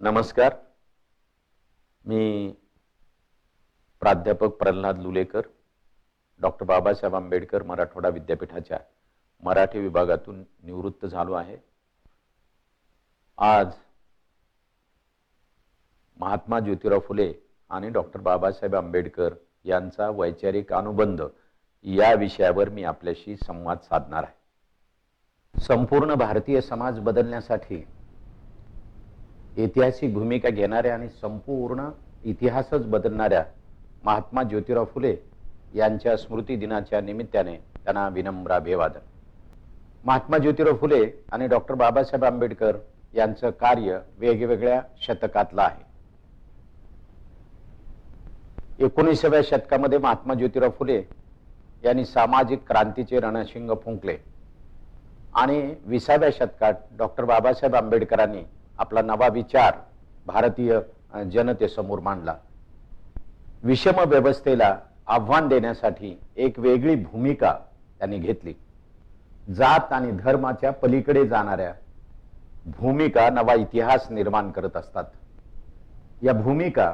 नमस्कार. मी प्राध्यापक प्रल्हाद लुलेकर, डॉक्टर बाबासाहेब आंबेडकर मराठवाडा विद्यापीठाच्या मराठी विभागातून निवृत्त झालो आहे. आज महात्मा ज्योतिराव फुले आणि डॉक्टर बाबासाहेब आंबेडकर यांचा वैचारिक अनुबंध या विषयावर मी आपल्याशी संवाद साधणार आहे. संपूर्ण भारतीय समाज बदलण्यासाठी ऐतिहासिक भूमिका घेणाऱ्या आणि संपूर्ण इतिहासच बदलणाऱ्या महात्मा ज्योतिराव फुले यांच्या स्मृती दिनाच्या निमित्ताने त्यांना विनम्र अभिवादन. महात्मा ज्योतिराव फुले आणि डॉक्टर बाबासाहेब आंबेडकर यांचं कार्य वेगवेगळ्या शतकातलं आहे. 19व्या शतकामध्ये महात्मा ज्योतिराव फुले यांनी सामाजिक क्रांतीचे रणशिंग फुंकले आणि 20व्या शतकात डॉक्टर बाबासाहेब आंबेडकरांनी आपला नवा विचार भारतीय जनतेसमोर मांडला. विषम व्यवस्थेला आव्हान देण्यासाठी एक वेगळी भूमिका त्यांनी घेतली. जात आणि धर्माच्या पलीकडे जाणाऱ्या भूमिका नवा इतिहास निर्माण करत असतात. या भूमिका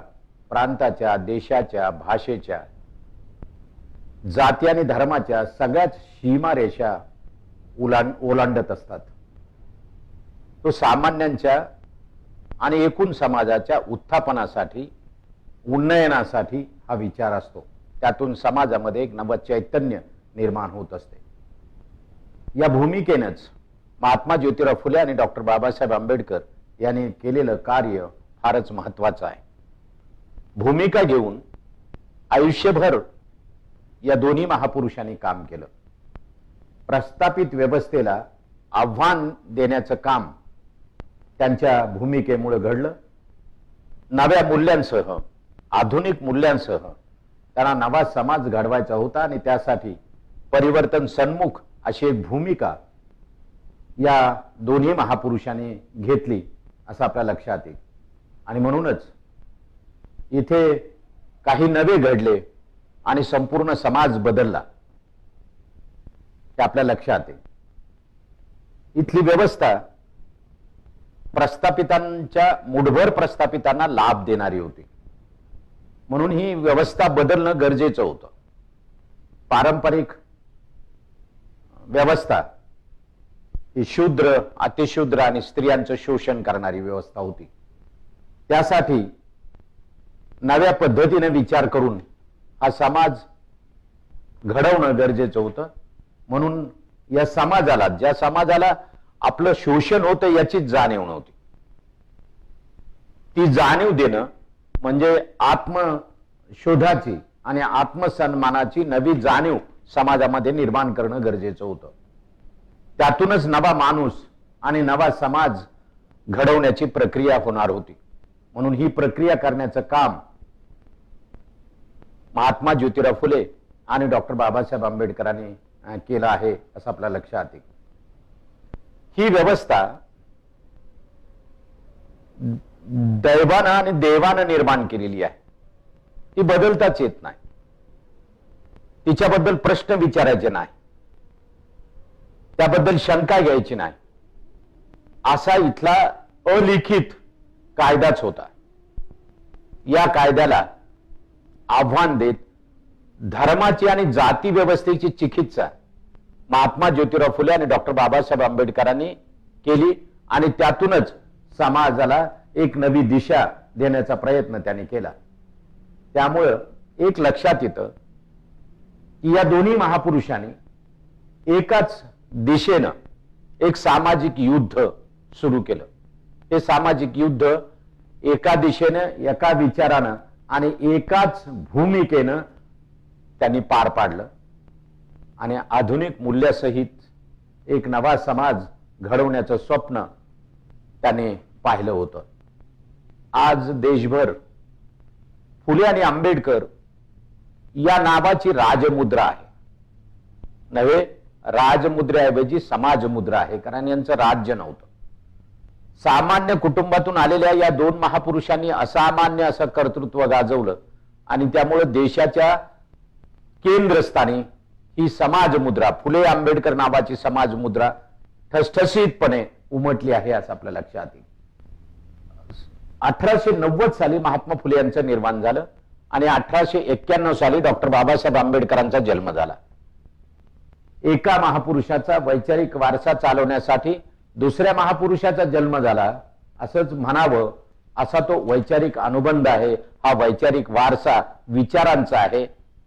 प्रांताच्या, देशाच्या, भाषेच्या, जाती आणि धर्माच्या सगळ्याच सीमारेषा ओलांडत असतात. तो सामान्यांच्या आणि एकूण समाजाच्या उत्थापनासाठी, उन्नयनासाठी हा विचार असतो. त्यातून समाजामध्ये एक नव चैतन्य निर्माण होत असते. या भूमिकेनंच महात्मा ज्योतिराव फुले आणि डॉक्टर बाबासाहेब आंबेडकर यांनी केलेलं कार्य फारच महत्वाचं आहे. भूमिका घेऊन आयुष्यभर या दोन्ही महापुरुषांनी काम केलं. प्रस्थापित व्यवस्थेला आव्हान देण्याचं काम त्यांच्या भूमिकेमुळे घडलं. नव्या मूल्यांसह, आधुनिक मूल्यांसह त्यांना नवा समाज घडवायचा होता आणि त्यासाठी परिवर्तन सन्मुख अशी एक भूमिका या दोन्ही महापुरुषांनी घेतली असं आपल्या लक्षात येईल. आणि म्हणूनच इथे काही नवे घडले आणि संपूर्ण समाज बदलला ते आपल्या लक्षात येईल. इथली व्यवस्था प्रस्थापितांच्या, मुठभर प्रस्थापितांना लाभ देणारी होती. म्हणून ही व्यवस्था बदलणं गरजेचं होतं. पारंपरिक व्यवस्था ही शूद्र, अतिशूद्र आणि स्त्रियांचं शोषण करणारी व्यवस्था होती. त्यासाठी नव्या पद्धतीने विचार करून हा समाज घडवणं गरजेचं होतं. म्हणून या समाजाला, ज्या समाजाला आपलं शोषण होतं याची जाणीव नव्हती, ती जाणीव देणं म्हणजे आत्मशोधाची आणि आत्मसन्मानाची नवी जाणीव समाजामध्ये निर्माण करणं गरजेचं होतं. त्यातूनच नवा माणूस आणि नवा समाज घडवण्याची प्रक्रिया होणार होती. म्हणून ही प्रक्रिया करण्याचं काम महात्मा ज्योतिराव फुले आणि डॉक्टर बाबासाहेब आंबेडकरांनी केलं आहे असं आपल्या लक्षात येईल. ही व्यवस्था दैवानं आणि देवानं निर्माण केलेली आहे. ती बदलताच येत नाही. तिच्याबद्दल प्रश्न विचारायचे नाही, त्याबद्दल शंका घ्यायची नाही, असा इथला अलिखित कायदाच होता. या कायद्याला आव्हान देत धर्माची आणि जाती व्यवस्थेची चिकित्सा महात्मा ज्योतिराव फुले आणि डॉक्टर बाबासाहेब आंबेडकरांनी केली आणि त्यातूनच समाजाला एक नवी दिशा देण्याचा प्रयत्न त्यांनी केला. त्यामुळं एक लक्षात येतं की या दोन्ही महापुरुषांनी एकाच दिशेनं एक सामाजिक युद्ध सुरू केलं. ते सामाजिक युद्ध एका दिशेनं, एका विचारानं आणि एकाच भूमिकेनं त्यांनी पार पाडलं आणि आधुनिक मूल्यासहित एक नवा समाज घडवण्याचं स्वप्न त्यांनी पाहिलं होतं. आज देशभर फुले आणि आंबेडकर या नावाची राजमुद्रा आहे. नव्हे, राजमुद्रेऐवजी समाजमुद्रा आहे, कारण यांचं राज्य नव्हतं. सामान्य कुटुंबातून आलेल्या या दोन महापुरुषांनी असामान्य असं कर्तृत्व गाजवलं आणि त्यामुळे देशाच्या केंद्रस्थानी ही समाजमुद्रा, फुले आंबेडकर नावाची समाजमुद्रा ठसठसीतपणे उमटली आहे असं आपल्या लक्षात येईल. 1890 साली महात्मा फुले यांचं निर्माण झालं आणि 1891 साली डॉक्टर बाबासाहेब आंबेडकरांचा जन्म झाला. एका महापुरुषाचा वैचारिक वारसा चालवण्यासाठी दुसऱ्या महापुरुषाचा जन्म झाला असंच म्हणावं, असा तो वैचारिक अनुबंध आहे. हा वैचारिक वारसा विचारांचा आहे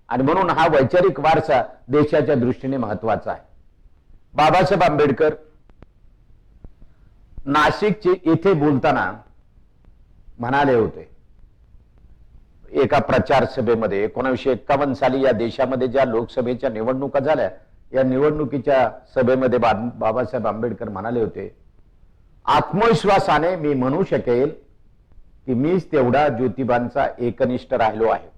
आणि म्हणून हा वैचारिक वारसा देशाच्या दृष्टीने महत्वाचा आहे. बाबासाहेब आंबेडकर नाशिकचे येथे बोलताना म्हणाले होते एका प्रचार सभेमध्ये, 1951 साली या देशामध्ये ज्या लोकसभेच्या निवडणुका झाल्या, या निवडणुकीच्या सभेमध्ये बाबासाहेब आंबेडकर म्हणाले होते, आत्मविश्वासाने मी म्हणू शकेल की मीच तेवढा ज्योतिबांचा एकनिष्ठ राहिलो आहे.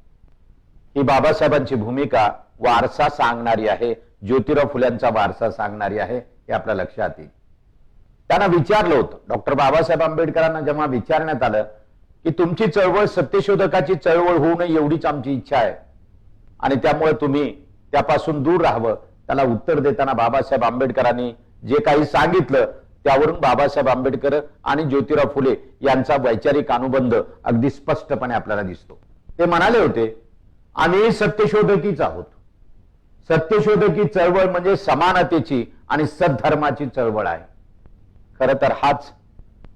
ही बाबासाहेबांची भूमिका वारसा सांगणारी आहे, ज्योतिराव फुल्यांचा वारसा सांगणारी आहे, हे आपल्या लक्षात येईल. त्यांना विचारलं होतं, डॉक्टर बाबासाहेब आंबेडकरांना जेव्हा विचारण्यात आलं की तुमची चळवळ सत्यशोधकाची चळवळ होऊ नये एवढीच आमची इच्छा आहे आणि त्यामुळे तुम्ही त्यापासून दूर राहावं, त्याला उत्तर देताना बाबासाहेब आंबेडकरांनी जे काही सांगितलं त्यावरून बाबासाहेब आंबेडकर आणि ज्योतिराव फुले यांचा वैचारिक अनुबंध अगदी स्पष्टपणे आपल्याला दिसतो. ते म्हणाले होते, आम्ही सत्यशोधकीच आहोत. सत्यशोधकी चळवळ म्हणजे समानतेची आणि सद्धर्माची चळवळ आहे. खरं तर हाच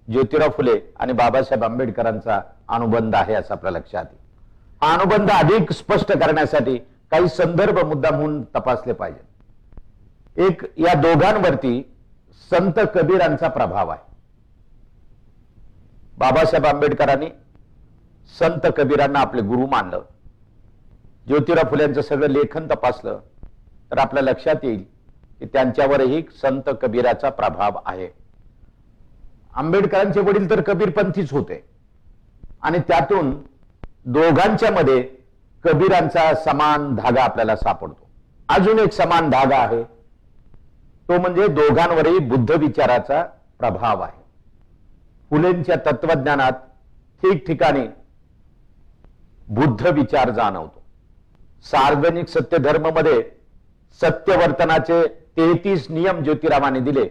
ज्योतिराव फुले आणि बाबासाहेब आंबेडकरांचा अनुबंध आहे असं आपल्या लक्षात येईल. हा अनुबंध अधिक स्पष्ट करण्यासाठी काही संदर्भ मुद्दा म्हणून तपासले पाहिजे. एक, या दोघांवरती संत कबीरांचा प्रभाव आहे. बाबासाहेब आंबेडकरांनी संत कबीरांना आपले गुरु मानलं. ज्योतिराव फुल्यांचं सगळं लेखन तपासलं तर आपल्या लक्षात येईल की त्यांच्यावरही संत कबीराचा प्रभाव आहे. आंबेडकरांचे वडील तर कबीरपंथीच होते आणि त्यातून दोघांच्या मध्ये कबीरांचा समान धागा आपल्याला सापडतो. अजून एक समान धागा आहे, तो म्हणजे दोघांवरही बुद्ध विचाराचा प्रभाव आहे. फुलेंच्या तत्वज्ञानात ठिकठिकाणी बुद्ध विचार जाणवतो. सार्वजनिक सत्य धर्म मध्ये सत्यवर्तनाचे 33 नियम ज्योतिरावांनी दिले.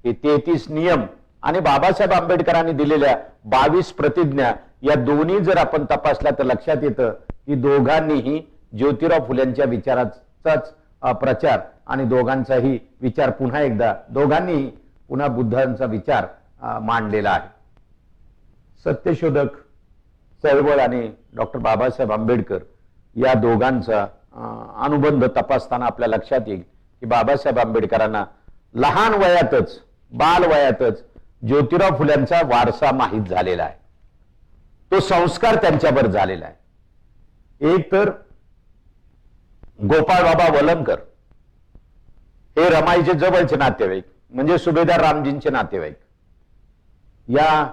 हे 33 नियम आणि बाबासाहेब आंबेडकरांनी दिलेल्या 22 प्रतिज्ञा या दोन्ही जर आपण तपासल्या तर लक्षात येतं की दोघांनीही ज्योतिराव फुल्यांच्या विचाराचाच प्रचार आणि दोघांचाही विचार पुन्हा एकदा दोघांनीही पुन्हा बुद्धांचा विचार मांडलेला आहे. सत्यशोधक चळवळ आणि डॉक्टर बाबासाहेब आंबेडकर या दोघांचा अनुबंध तपासताना आपल्या लक्षात येईल की बाबासाहेब आंबेडकरांना लहान वयातच बाल वयातच ज्योतिराव फुल्यांचा वारसा माहीत झालेला आहे. तो संस्कार त्यांच्यावर झालेला आहे. एक तर गोपाळ बाबा वलंकर हे रमाईचे जवळचे नातेवाईक म्हणजे सुभेदार रामजींचे नातेवाईक. या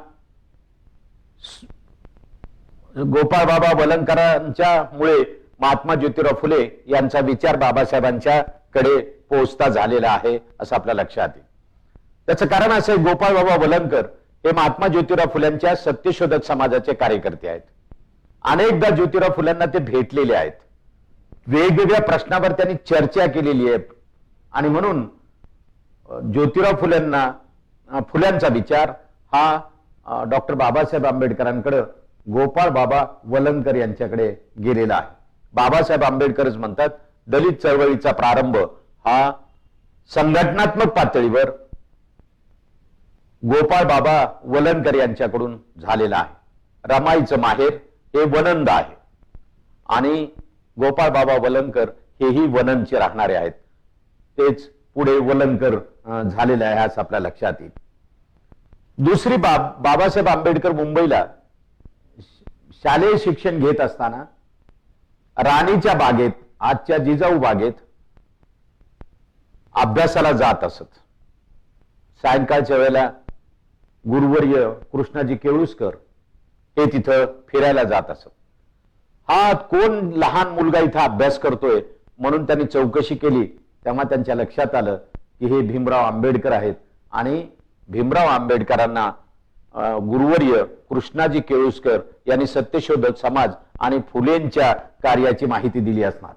गोपाळ बाबा वलंकरांच्या मुळे महात्मा ज्योतिराव फुले यांचा विचार बाबासाहेबांच्या कडे पोहोचता झालेला आहे असं आपल्या लक्षात येईल. त्याचं कारण असं आहे, गोपाळ बाबा वलंकर हे महात्मा ज्योतिराव फुल्यांच्या सत्यशोधक समाजाचे कार्यकर्ते आहेत. अनेकदा ज्योतिराव फुल्यांना ते भेटलेले आहेत. वेगवेगळ्या प्रश्नावर त्यांनी चर्चा केलेली आहे आणि म्हणून ज्योतिराव फुल्यांचा विचार हा डॉक्टर बाबासाहेब आंबेडकरांकडे गोपाळ बाबा वलंकर यांच्याकडे गेलेला आहे. बाबासाहेब आंबेडकरच म्हणतात दलित चळवळीचा प्रारंभ हा संघटनात्मक पातळीवर गोपाळ बाबा वलंकर यांच्याकडून झालेला आहे. रमाईचं माहेर हे वनंद आहे आणि गोपाळ बाबा वलंकर हेही वनंदचे राहणारे आहेत. तेच पुढे वलंकर झालेले आहे असं आपल्या लक्षात येईल. दुसरी बाब, बाबासाहेब आंबेडकर मुंबईला शालेय शिक्षण घेत असताना राणीच्या बागेत, आजच्या जिजाऊ बागेत अभ्यासाला जात असत. सायंकाळच्या वेळेला गुरुवर्य कृष्णाजी केळुसकर हे तिथं फिरायला जात असत. हा कोण लहान मुलगा इथं अभ्यास करतोय म्हणून त्यांनी चौकशी केली. तेव्हा त्यांच्या लक्षात आलं की हे भीमराव आंबेडकर आहेत आणि भीमराव आंबेडकरांना गुरुवर्य कृष्णाजी केळुसकर यांनी सत्यशोधक समाज आणि फुलेंच्या कार्याची माहिती दिली असणार.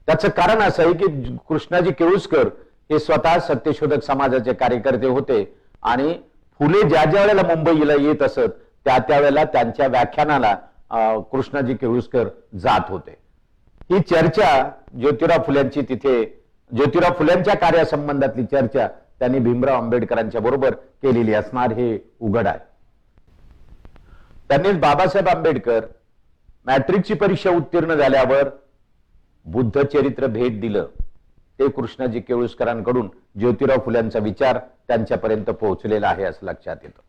त्याचं कारण असं आहे की कृष्णाजी केळुसकर हे स्वतः सत्यशोधक समाजाचे कार्यकर्ते होते आणि फुले ज्या ज्या वेळेला मुंबईला येत असत त्या वेळेला त्यांच्या व्याख्यानाला कृष्णाजी केळुसकर जात होते. ही चर्चा ज्योतिराव फुल्यांची तिथे ज्योतिराव फुल्यांच्या कार्यासंबंधातली चर्चा त्यांनी भीमराव आंबेडकरांच्या बरोबर केलेली असणार हे उघड आहे. त्यांनी बाबासाहेब आंबेडकर मॅट्रिकची परीक्षा उत्तीर्ण झाल्यावर बुद्ध चरित्र भेट दिलं. ते कृष्णाजी केळुसकरांकडून ज्योतिराव फुल्यांचा विचार त्यांच्यापर्यंत पोहोचलेला आहे असं लक्षात येतं.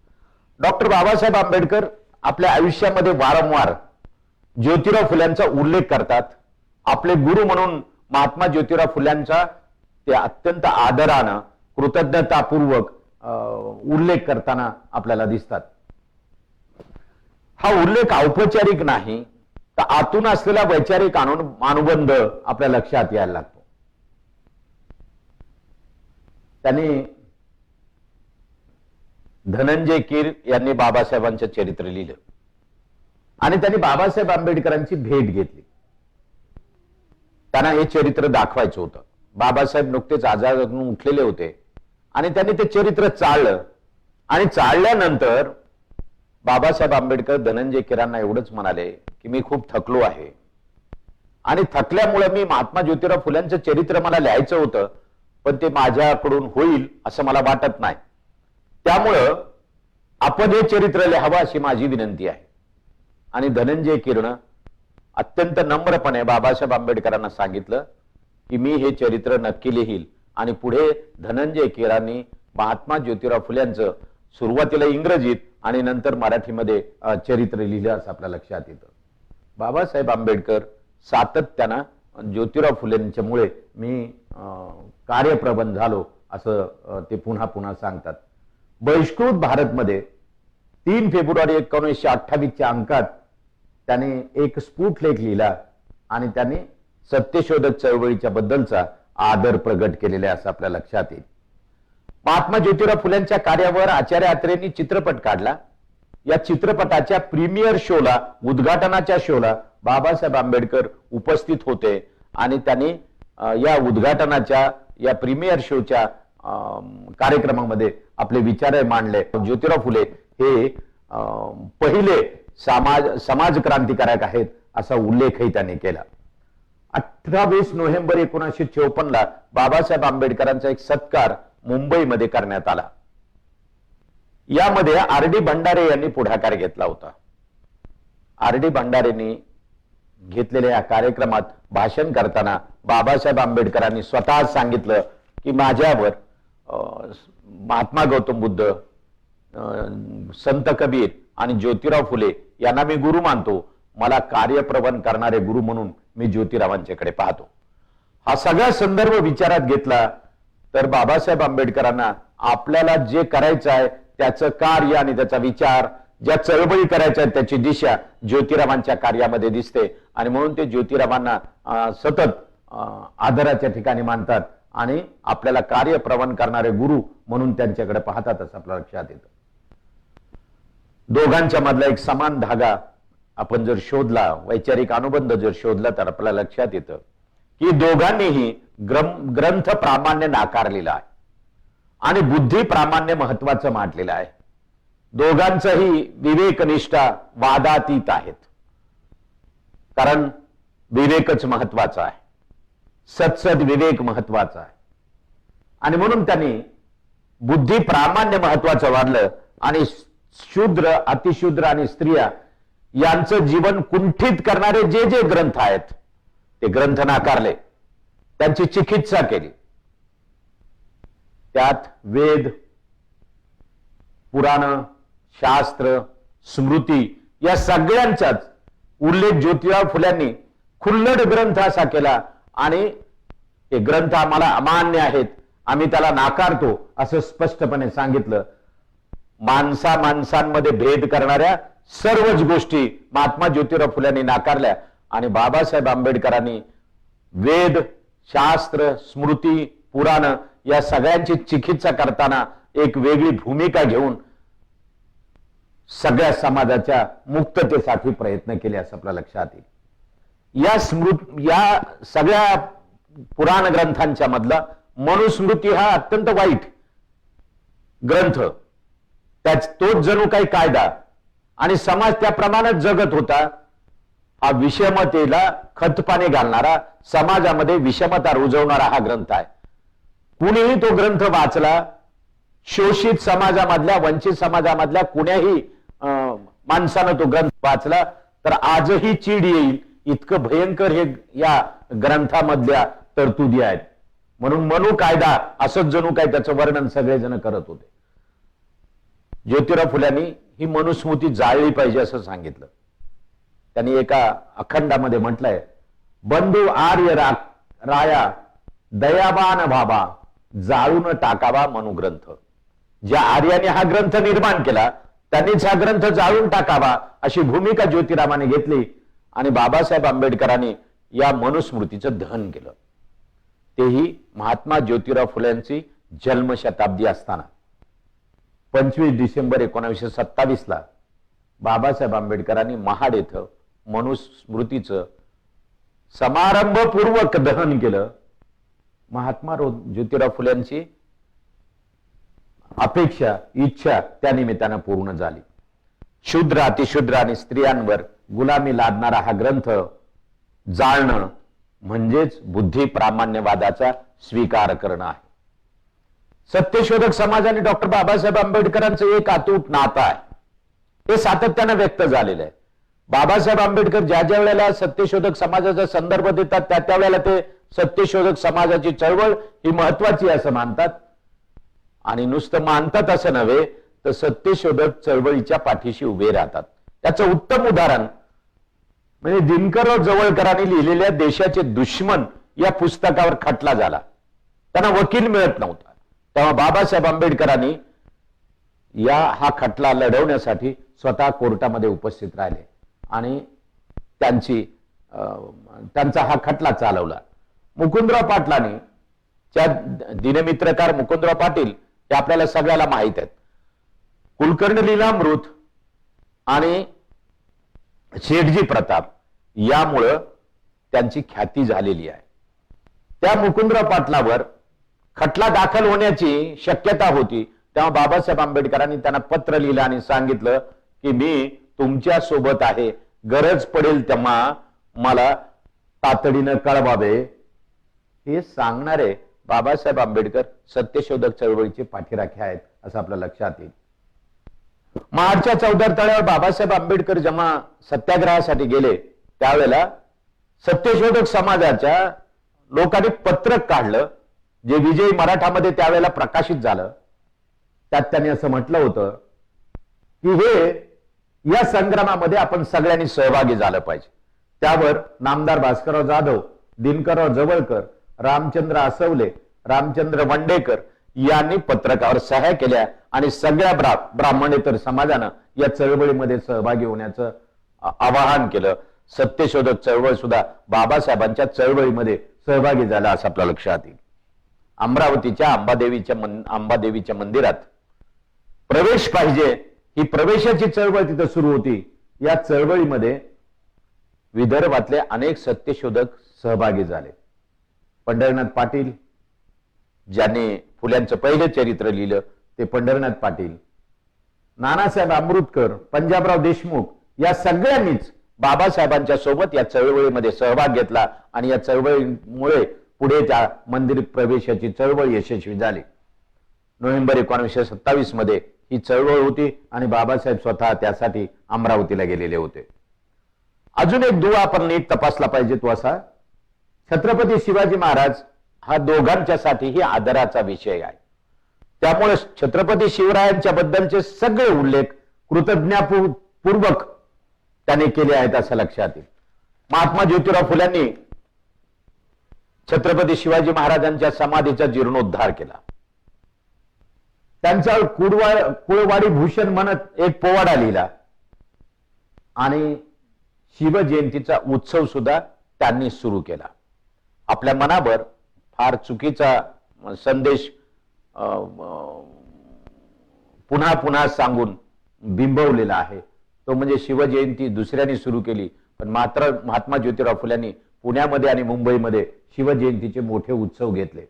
डॉक्टर बाबासाहेब आंबेडकर आपल्या आयुष्यामध्ये वारंवार ज्योतिराव फुल्यांचा उल्लेख करतात. आपले गुरु म्हणून महात्मा ज्योतिराव फुल्यांचा ते अत्यंत आदरानं कृतज्ञतापूर्वक उल्लेख करताना आपल्याला दिसतात. हा उल्लेख औपचारिक नाही तर आतून असलेला वैचारिक अनुबंध आपल्या लक्षात यायला लागतो. त्यांनी धनंजय कीर यांनी बाबासाहेबांचं चरित्र लिहिलं आणि त्यांनी बाबासाहेब आंबेडकरांची भेट घेतली. त्यांना हे चरित्र दाखवायचं होतं. बाबासाहेब नुकतेच आजारातून उठलेले होते आणि त्यांनी ते चरित्र चाळलं आणि चाळल्यानंतर बाबासाहेब आंबेडकर धनंजय कीरांना एवढंच म्हणाले की मी खूप थकलो आहे आणि थकल्यामुळे मी महात्मा ज्योतिराव फुल्यांचं चरित्र मला लिहायचं होतं पण ते माझ्याकडून होईल असं मला वाटत नाही. त्यामुळं आपण हे चरित्र लिहावं अशी माझी विनंती आहे. आणि धनंजय कीरनं अत्यंत नम्रपणे बाबासाहेब आंबेडकरांना सांगितलं की मी हे चरित्र नक्की लिहील. आणि पुढे धनंजय कीरांनी महात्मा ज्योतिराव फुल्यांचं सुरुवातीला इंग्रजीत आणि नंतर मराठीमध्ये चरित्र लिहिलं असं आपल्या लक्षात येतं. बाबासाहेब आंबेडकर सातत्यानं ज्योतिराव फुलेंच्यामुळे मी कार्यप्रबंध झालो असं ते पुन्हा पुन्हा सांगतात. बहिष्कृत भारतमध्ये 3 फेब्रुवारी 1928च्या अंकात त्याने एक स्फुट लेख लिहिला आणि त्यांनी सत्यशोधक चळवळीच्या बद्दलचा आदर प्रगट केलेला आहे असं आपल्या लक्षात येईल. महात्मा ज्योतिराव फुल्यांच्या कार्यावर आचार्य अत्रेंनी चित्रपट काढला. या चित्रपटाच्या प्रीमियर शोला उद्घाटनाच्या शोला बाबासाहेब आंबेडकर उपस्थित होते आणि त्यांनी या उद्घाटनाच्या या प्रीमियर शोच्या कार्यक्रमामध्ये आपले विचार मांडले. ज्योतिराव फुले हे पहिले समाज क्रांतिकारक आहेत असा उल्लेखही त्यांनी केला. 28 नोव्हेंबर 1954 बाबासाहेब आंबेडकरांचा एक सत्कार मुंबईमध्ये करण्यात आला. यामध्ये आर.डी. भंडारे यांनी पुढाकार घेतला होता. आर.डी. भंडारेंनी घेतलेल्या या कार्यक्रमात भाषण करताना बाबासाहेब आंबेडकरांनी स्वतः सांगितलं की माझ्यावर महात्मा गौतम बुद्ध, संत कबीर आणि ज्योतिराव फुले यांना मी गुरु मानतो. मला कार्यप्रबंध करणारे गुरु म्हणून मी ज्योतिरावांच्याकडे पाहतो. हा सगळा संदर्भ विचारात घेतला तर बाबासाहेब आंबेडकरांना आपल्याला जे करायचं आहे त्याचं कार्य आणि त्याचा विचार, ज्या चळवळी करायच्या आहेत त्याची दिशा ज्योतिरावांच्या कार्यामध्ये दिसते आणि म्हणून ते ज्योतिरावांना सतत आदराच्या ठिकाणी मानतात आणि आपल्याला कार्यप्रबंध करणारे गुरु म्हणून त्यांच्याकडे पाहतात असं आपल्या लक्षात येतं. दोघांच्या मधला एक समान धागा आपण जर शोधला, वैचारिक अनुबंध जर शोधला तर आपल्याला लक्षात येतं की दोघांनीही ग्रंथ प्रामाण्य नाकारलेला आहे आणि बुद्धी प्रामाण्य महत्वाचं मानलेलं आहे. दोघांचंही विवेकनिष्ठा वादातीत आहेत. कारण विवेकच महत्वाचा आहे, सत्सद विवेक महत्वाचा आहे आणि म्हणून त्यांनी बुद्धी प्रामाण्य महत्वाचं वाढलं आणि शूद्र, अतिशूद्र आणि स्त्रिया यांचं जीवन कुंठित करणारे जे जे ग्रंथ आहेत ते ग्रंथ नाकारले, त्यांची चिकित्सा केली. त्यात वेद, पुराण, शास्त्र, स्मृती या सगळ्यांचाच उल्लेख ज्योतिराव फुल्यांनी खुल्लड ग्रंथ असा केला आणि ते ग्रंथ आम्हाला अमान्य आहेत, आम्ही त्याला नाकारतो असं स्पष्टपणे सांगितलं. माणसांमध्ये भेद करणाऱ्या सर्वच गोष्टी महात्मा ज्योतिराव फुल्यांनी नाकारल्या आणि बाबासाहेब आंबेडकरांनी वेद, शास्त्र, स्मृती, पुराण या सगळ्यांची चिकित्सा करताना एक वेगळी भूमिका घेऊन सगळ्या समाजाच्या मुक्ततेसाठी प्रयत्न केले असं आपल्या लक्षात येईल. या सगळ्या पुराण ग्रंथांच्या मधला मनुस्मृती हा अत्यंत वाईट ग्रंथ तोच जणू काही कायदा आणि समाज त्याप्रमाणे जगत होता. हा विषमतेला खतपाणी घालणारा, समाजामध्ये विषमता रुजवणारा हा ग्रंथ आहे. कुणीही तो ग्रंथ वाचला, शोषित समाजामधल्या, वंचित समाजामधल्या कुण्याही माणसानं तो ग्रंथ वाचला तर आजही चीड येईल इतकं भयंकर हे या ग्रंथामधल्या तरतुदी आहेत. म्हणून मनू कायदा असंच जणू काय त्याचं वर्णन सगळेजण करत होते. ज्योतिराव फुल्यांनी ही मनुस्मृती जाळली पाहिजे असं सांगितलं. त्यांनी एका अखंडामध्ये म्हटलंय, बंधू आर्य राया दयाबान भाबा जाळून टाकावा मनुग्रंथ. ज्या आर्याने हा ग्रंथ निर्माण केला त्यांनीच हा ग्रंथ जाळून टाकावा अशी भूमिका ज्योतिरावाने घेतली आणि बाबासाहेब आंबेडकरांनी या मनुस्मृतीचं दहन केलं. तेही महात्मा ज्योतिराव फुल्यांची जन्मशताब्दी असताना 25 डिसेंबर 1927 बाबासाहेब आंबेडकरांनी महाड येथे मनुस्मृतीचं समारंभपूर्वक दहन केलं. महात्मा ज्योतिराव फुल्यांची अपेक्षा, इच्छा त्या निमित्तानं पूर्ण झाली. शूद्र, अतिशूद्र आणि स्त्रियांवर गुलामी लादणारा हा ग्रंथ जाळणं म्हणजेच बुद्धी प्रामाण्यवादाचा स्वीकार करणं आहे. सत्यशोधक समाज आणि डॉक्टर बाबासाहेब आंबेडकरांचं एक अतूट नातं आहे. हे सातत्यानं व्यक्त झालेलं आहे. बाबासाहेब आंबेडकर ज्या ज्या वेळेला सत्यशोधक समाजाचा संदर्भ देतात त्या त्यावेळेला ते सत्यशोधक समाजाची चळवळ ही महत्वाची असं मानतात. आणि नुसतं मानतात असं नव्हे तर सत्यशोधक चळवळीच्या पाठीशी उभे राहतात. त्याचं उत्तम उदाहरण म्हणजे दिनकरराव जवळकरांनी लिहिलेल्या देशाचे दुश्मन या पुस्तकावर खटला झाला. त्यांना वकील मिळत नव्हता. तेव्हा बाबासाहेब आंबेडकरांनी हा खटला लढवण्यासाठी स्वतः कोर्टामध्ये उपस्थित राहिले आणि त्यांचा हा खटला चालवला. मुकुंदराव पाटलांनी, त्या दिनमित्रकार मुकुंदराव पाटील हे आपल्याला सगळ्याला माहित आहेत. कुलकर्णी लीलामृत आणि शेठजी प्रताप यामुळं त्यांची ख्याती झालेली आहे. त्या मुकुंदराव पाटलावर खटला दाखल होण्याची शक्यता होती. तेव्हा बाबासाहेब आंबेडकरांनी त्यांना पत्र लिहिलं आणि सांगितलं की मी तुमच्या सोबत आहे, गरज पडेल तेव्हा मला तातडीनं कळवावे. हे सांगणारे बाबासाहेब आंबेडकर सत्यशोधक चळवळीचे पाठीराखे आहेत असं आपल्या लक्षात येईल. महाडच्या चौदार तळ्यावर बाबासाहेब आंबेडकर जेव्हा सत्याग्रहासाठी गेले त्यावेळेला सत्यशोधक समाजाच्या लोकांनी पत्रक काढलं जे विजयी मराठामध्ये त्यावेळेला प्रकाशित झालं. त्यात त्यांनी असं म्हटलं होतं की या संग्रामामध्ये आपण सगळ्यांनी सहभागी झालं पाहिजे. त्यावर नामदार भास्करराव जाधव, दिनकरराव जवळकर, रामचंद्र आसवले, रामचंद्र वंडेकर यांनी पत्रकावर सह्या केल्या आणि सगळ्या ब्राह्मणेतर समाजानं या चळवळीमध्ये सहभागी होण्याचं आवाहन केलं. सत्यशोधक चळवळ सुद्धा बाबासाहेबांच्या चळवळीमध्ये सहभागी झाला असं आपल्या लक्षात येईल. अमरावतीच्या अंबादेवीच्या मंदिरात प्रवेश पाहिजे ही प्रवेशाची चळवळ तिथं सुरू होती. या चळवळीमध्ये विदर्भातले अनेक सत्यशोधक सहभागी झाले. पंढरीनाथ पाटील, ज्यांनी फुल्यांचं पहिलं चरित्र लिहिलं ते पंढरीनाथ पाटील, नानासाहेब अमृतकर, पंजाबराव देशमुख या सगळ्यांनीच बाबासाहेबांच्या सोबत या चळवळीमध्ये सहभाग घेतला आणि या चळवळीमुळे पुढे त्या मंदिर प्रवेशाची चळवळ यशस्वी झाली. नोव्हेंबर 1927 मध्ये ही चळवळ होती आणि बाबासाहेब स्वतः त्यासाठी अमरावतीला गेलेले होते. अजून एक दुवा आपण नीट तपासला पाहिजे तो असा, छत्रपती शिवाजी महाराज हा दोघांच्यासाठीही आदराचा विषय आहे. त्यामुळे छत्रपती शिवरायांच्या बद्दलचे सगळे उल्लेख कृतज्ञतापूर्वक त्याने केले आहेत असं लक्षात येईल. महात्मा ज्योतिराव फुल्यांनी छत्रपती शिवाजी महाराजांच्या समाधीचा जीर्णोद्धार केला. त्यांचा कुळवाडी भूषण म्हणत एक पोवाडा लिहिला आणि शिवजयंतीचा उत्सव सुद्धा त्यांनी सुरू केला. आपल्या मनावर फार चुकीचा संदेश पुन्हा पुन्हा सांगून बिंबवलेला आहे. तो म्हणजे शिवजयंती दुसऱ्यांनी सुरू केली, पण मात्र महात्मा ज्योतिराव फुल्यांनी पुण्यामध्ये आणि मुंबईमध्ये शिवजयंतीचे मोठे उत्सव घेतले.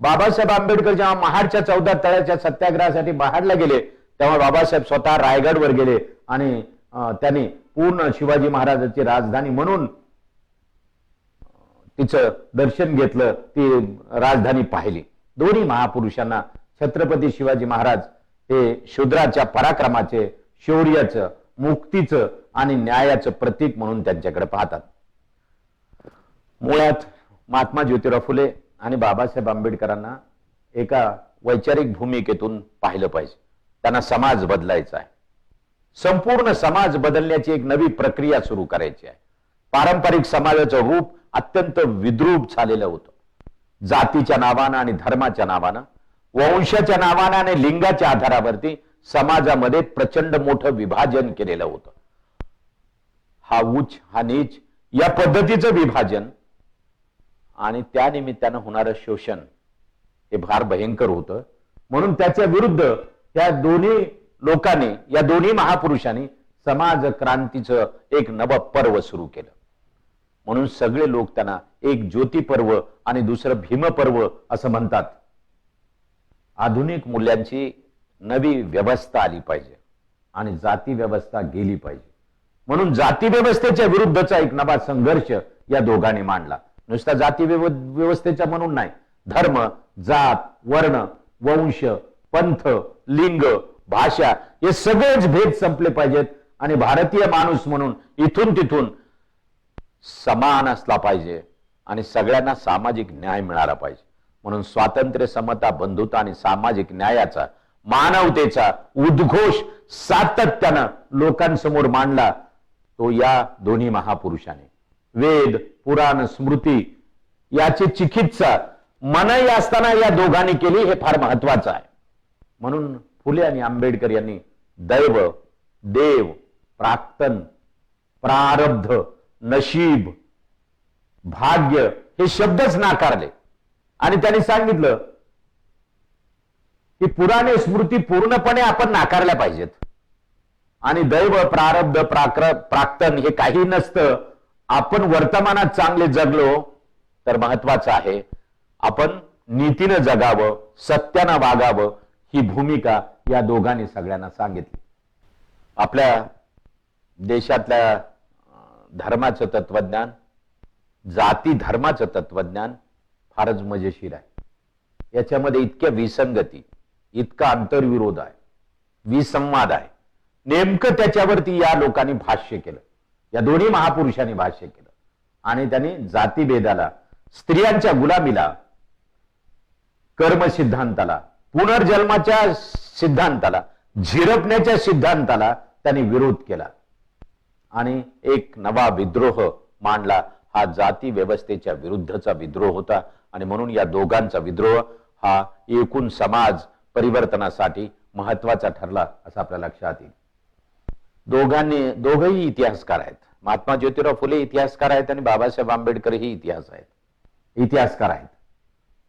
बाबासाहेब आंबेडकर जेव्हा महाडच्या 14 तळ्याच्या सत्याग्रहासाठी महाडला गेले तेव्हा बाबासाहेब स्वतः रायगडवर गेले आणि त्यांनी पूर्ण शिवाजी महाराजांची राजधानी म्हणून तिचं दर्शन घेतलं, ती राजधानी पाहिली. दोन्ही महापुरुषांना छत्रपती शिवाजी महाराज हे शूद्राच्या पराक्रमाचे, शौर्याचं, मुक्तीचं आणि न्यायाचं प्रतीक म्हणून त्यांच्याकडे पाहतात. मुळात महात्मा ज्योतिराव फुले आणि बाबासाहेब आंबेडकरांना एका वैचारिक भूमिकेतून पाहिलं पाहिजे. त्यांना समाज बदलायचा आहे. संपूर्ण समाज बदलण्याची एक नवी प्रक्रिया सुरू करायची आहे. पारंपरिक समाजाचं रूप अत्यंत विद्रूप झालेलं होतं. जातीच्या नावानं आणि धर्माच्या नावानं, वंशाच्या नावानं आणि लिंगाच्या आधारावरती समाजामध्ये प्रचंड मोठं विभाजन केलेलं होतं. हा उच्च हा नीच या पद्धतीचं विभाजन आणि त्या निमित्तानं होणारं शोषण हे फार भयंकर होतं. म्हणून त्याच्या विरुद्ध या दोन्ही लोकांनी, या दोन्ही महापुरुषांनी समाज क्रांतीचं एक नवं पर्व सुरू केलं. म्हणून सगळे लोक त्यांना एक ज्योती पर्व आणि दुसरं भीम पर्व असं म्हणतात. आधुनिक मूल्यांची नवी व्यवस्था आली पाहिजे आणि जाती व्यवस्था गेली पाहिजे. म्हणून जाती व्यवस्थेच्या विरुद्धचा एक नवा संघर्ष या दोघांनी मांडला. नुसता जाती व्यवस्थेच्या म्हणून नाही, धर्म, जात, वर्ण, वंश, पंथ, लिंग, भाषा हे सगळेच भेद संपले पाहिजेत आणि भारतीय माणूस म्हणून इथून तिथून समान असला पाहिजे आणि सगळ्यांना सामाजिक न्याय मिळाला पाहिजे. म्हणून स्वातंत्र्य, समता, बंधुता आणि सामाजिक न्यायाचा, मानवतेचा उद्घोष सातत्यानं लोकांसमोर मांडला तो या दोन्ही महापुरुषांनी. वेद, पुराण, स्मृती याची चिकित्सा मनई असताना या दोघांनी केली, हे फार महत्वाचं आहे. म्हणून फुले आणि आंबेडकर यांनी दैव, देव, प्राक्तन, प्रारब्ध, नशीब, भाग्य हे शब्दच नाकारले आणि त्यांनी सांगितलं की पुराणे स्मृती पूर्णपणे आपण नाकारल्या पाहिजेत आणि दैव, प्रारब्ध, प्राक्तन हे काही नसतं. आपण वर्तमानात चांगले जगलो तर महत्वाचं आहे. आपण नीतीनं जगावं, सत्यानं वागावं, ही भूमिका या दोघांनी सगळ्यांना सांगितली. आपल्या देशातल्या धर्माचं तत्वज्ञान, जाती धर्माचं तत्वज्ञान फारच मजेशीर आहे. याच्यामध्ये इतक्या विसंगती, इतका अंतर्विरोध आहे, विसंवाद आहे. नेमकं त्याच्यावरती या लोकांनी भाष्य केलं, या दोन्ही महापुरुषांनी भाष्य केलं आणि त्यांनी जातीभेदाला, स्त्रियांच्या गुलामीला, कर्म सिद्धांताला, पुनर्जन्माच्या सिद्धांताला, झिरपण्याच्या सिद्धांताला त्यांनी विरोध केला आणि एक नवा विद्रोह मांडला. हा जाती व्यवस्थेच्या विरुद्धचा विद्रोह होता आणि म्हणून या दोघांचा विद्रोह हा एकूण समाज परिवर्तनासाठी महत्वाचा ठरला असं आपल्या लक्षात येईल. दोघंही इतिहासकार आहेत. महात्मा ज्योतिराव फुले इतिहासकार आहेत आणि बाबासाहेब आंबेडकर ही इतिहासकार आहेत.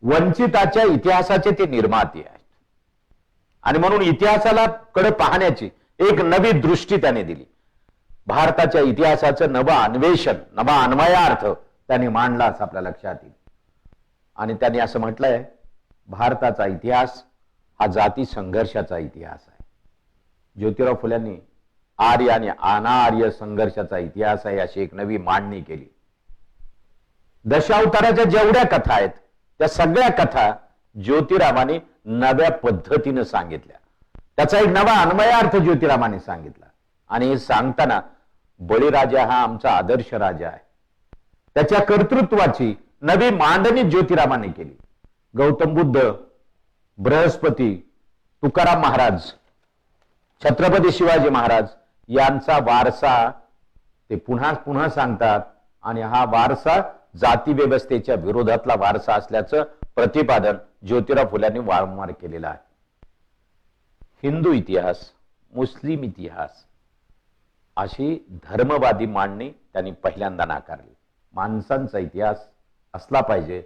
वंचिताच्या इतिहासाचे ते निर्माते आहेत आणि म्हणून इतिहासाला कडे पाहण्याची एक नवी दृष्टी त्याने दिली. भारताच्या इतिहासाचं नवं अन्वेषण, नवा अन्वयार्थ त्यांनी मांडला असं आपल्या लक्षात येईल. आणि त्यांनी असं म्हटलंय, भारताचा इतिहास हा जाती संघर्षाचा इतिहास आहे. ज्योतिराव फुल्यांनी आर्य आणि अनार्य संघर्षाचा इतिहास आहे अशी एक नवी मांडणी केली. दशावताराच्या जेवढ्या कथा आहेत त्या सगळ्या कथा ज्योतिरावांनी नव्या पद्धतीने सांगितल्या. त्याचा एक नवा अन्वयार्थ ज्योतिरावांनी सांगितला आणि हे सांगताना बळीराजा हा आमचा आदर्श राजा आहे, त्याच्या कर्तृत्वाची नवी मांडणी ज्योतिरावांनी केली. गौतम बुद्ध, बृहस्पती, तुकाराम महाराज, छत्रपती शिवाजी महाराज यांचा वारसा ते पुन्हा पुन्हा सांगतात आणि हा वारसा जाती व्यवस्थेच्या विरोधातला वारसा असल्याचं प्रतिपादन ज्योतिराव फुल्यांनी वारंवार केलेलं आहे. हिंदू इतिहास, मुस्लिम इतिहास अशी धर्मवादी मांडणी त्यांनी पहिल्यांदा नाकारली. माणसांचा इतिहास असला पाहिजे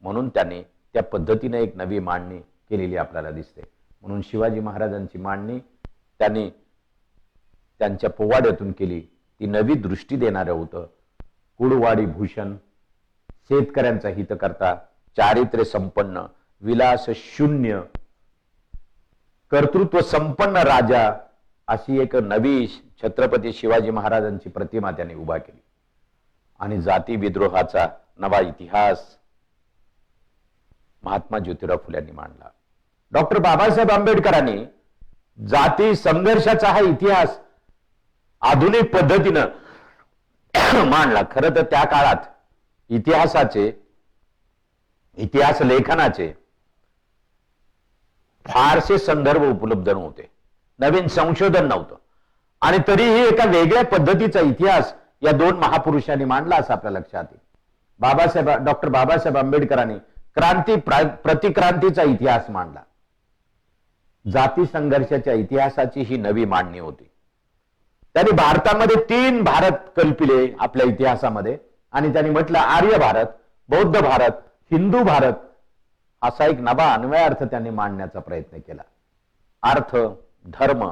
म्हणून त्यांनी त्या पद्धतीने एक नवी मांडणी केलेली आपल्याला दिसते. म्हणून शिवाजी महाराजांची मांडणी त्यांनी त्यांच्या पोवाड्यातून केली. ती नवी दृष्टी देणारं होतं. कुळवाडी भूषण, शेतकऱ्यांचा हित करता, चारित्र्य संपन्न, विलास शून्य कर्तृत्व संपन्न राजा अशी एक नवी छत्रपती शिवाजी महाराजांची प्रतिमा त्यांनी उभा केली आणि जाती विद्रोहाचा नवा इतिहास महात्मा ज्योतिराव फुल्यांनी मांडला. डॉक्टर बाबासाहेब आंबेडकरांनी जाती संघर्षाचा हा इतिहास आधुनिक पद्धतीनं मांडला. खरं तर त्या काळात इतिहास लेखनाचे फारसे संदर्भ उपलब्ध नव्हते, नवीन संशोधन नव्हतं आणि तरीही एका वेगळ्या पद्धतीचा इतिहास या दोन महापुरुषांनी मांडला असं आपल्या लक्षात येईल. डॉक्टर बाबासाहेब आंबेडकरांनी प्रतिक्रांतीचा इतिहास मांडला. जाती संघर्षाच्या इतिहासाची ही नवी मांडणी होती. त्यांनी भारतामध्ये 3 भारत कल्पिले आपल्या इतिहासामध्ये आणि त्यांनी म्हटलं आर्य भारत, बौद्ध भारत, हिंदू भारत असा एक नवा अन्वय अर्थ त्यांनी मांडण्याचा प्रयत्न केला. अर्थ, धर्म,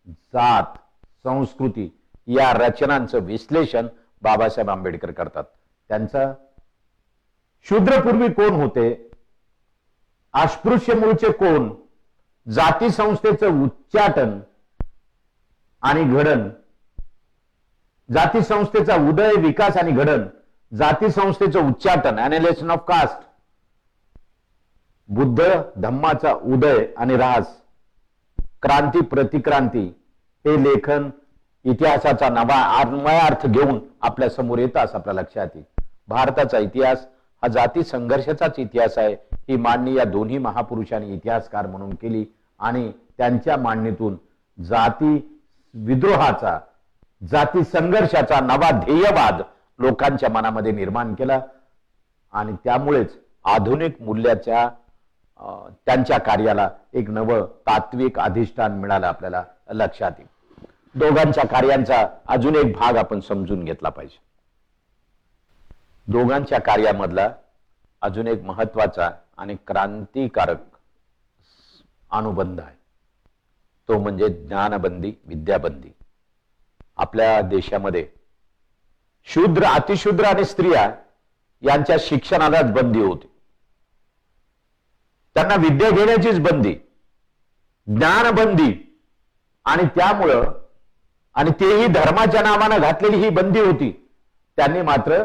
जात, संस्कृती या रचनांचं विश्लेषण बाबासाहेब आंबेडकर करतात. त्यांचा शूद्रपूर्वी कोण होते, अस्पृश्य मूळचे कोण, जाती संस्थेचं उच्चाटन आणि घडण, जाती संस्थेचा उदय, विकास आणि घडण, जाती संस्थेचं उच्चाटन, अॅनालिसिस ऑफ कास्ट, बुद्ध धम्माचा उदय आणि ऱ्हास, क्रांती प्रतिक्रांती हे लेखन इतिहासाचा नवा अन्वयार्थ घेऊन आपल्या समोर येतं असं आपल्या लक्षात येईल. भारताचा इतिहास हा जाती संघर्षाचाच इतिहास आहे ही मांडणी या दोन्ही महापुरुषांनी इतिहासकार म्हणून केली आणि त्यांच्या मांडणीतून जाती विद्रोहाचा, जाती संघर्षाचा नवा ध्येयवाद लोकांच्या मनामध्ये निर्माण केला आणि त्यामुळेच आधुनिक मूल्याच्या त्यांच्या कार्याला एक नवं तात्विक अधिष्ठान मिळालं आपल्याला लक्षात येईल. दोघांच्या कार्यांचा अजून एक भाग आपण समजून घेतला पाहिजे. दोघांच्या कार्यामधला अजून एक महत्वाचा आणि क्रांतिकारक अनुबंध आहे तो म्हणजे ज्ञानबंदी, विद्याबंदी. आपल्या देशामध्ये शूद्र, अतिशूद्र आणि स्त्रिया यांच्या शिक्षणालाच बंदी होती. त्यांना विद्या घेण्याचीच बंदी, ज्ञानबंदी आणि त्यामुळं आणि तेही धर्माच्या नावानं घातलेली ही बंदी होती. त्यांनी मात्र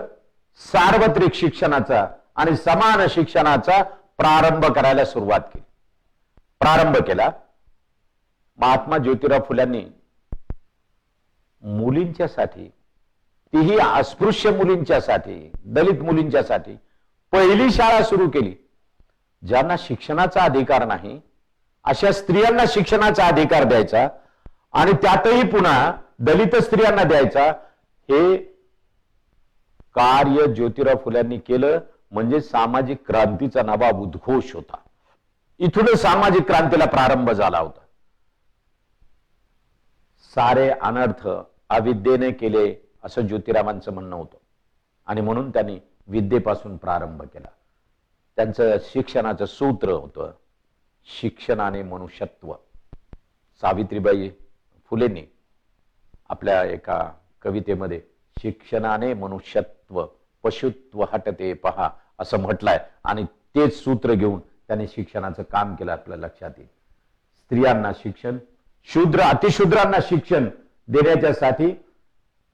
सार्वत्रिक शिक्षणाचा आणि समान शिक्षणाचा प्रारंभ करायला सुरुवात केली. प्रारंभ केला महात्मा ज्योतिराव फुल्यांनी मुलींच्यासाठी, तीही अस्पृश्य मुलींच्यासाठी, दलित मुलींच्यासाठी पहिली शाळा सुरू केली. ज्यांना शिक्षणाचा अधिकार नाही अशा स्त्रियांना शिक्षणाचा अधिकार द्यायचा आणि त्यातही पुन्हा दलित स्त्रियांना द्यायचा. हे कार्य ज्योतिराव फुल्यांनी केलं म्हणजे सामाजिक क्रांतीचा नवा उद्घोष होता. इथूनच सामाजिक क्रांतीला प्रारंभ झाला होता. सारे अनर्थ अविद्येने केले असं ज्योतिरावांचं म्हणणं होतं आणि म्हणून त्यांनी विद्येपासून प्रारंभ केला. त्यांचं शिक्षणाचं सूत्र होतं शिक्षणाने मनुष्यत्व. सावित्रीबाई फुलेंनी आपल्या एका कवितेमध्ये शिक्षणाने मनुष्यत्व पशुत्व हटते पहा असं म्हटलंय आणि तेच सूत्र घेऊन त्यांनी शिक्षणाचं काम केलं आपल्या लक्षात येईल. स्त्रियांना शिक्षण, शूद्र अतिशूद्रांना शिक्षण देण्याच्यासाठी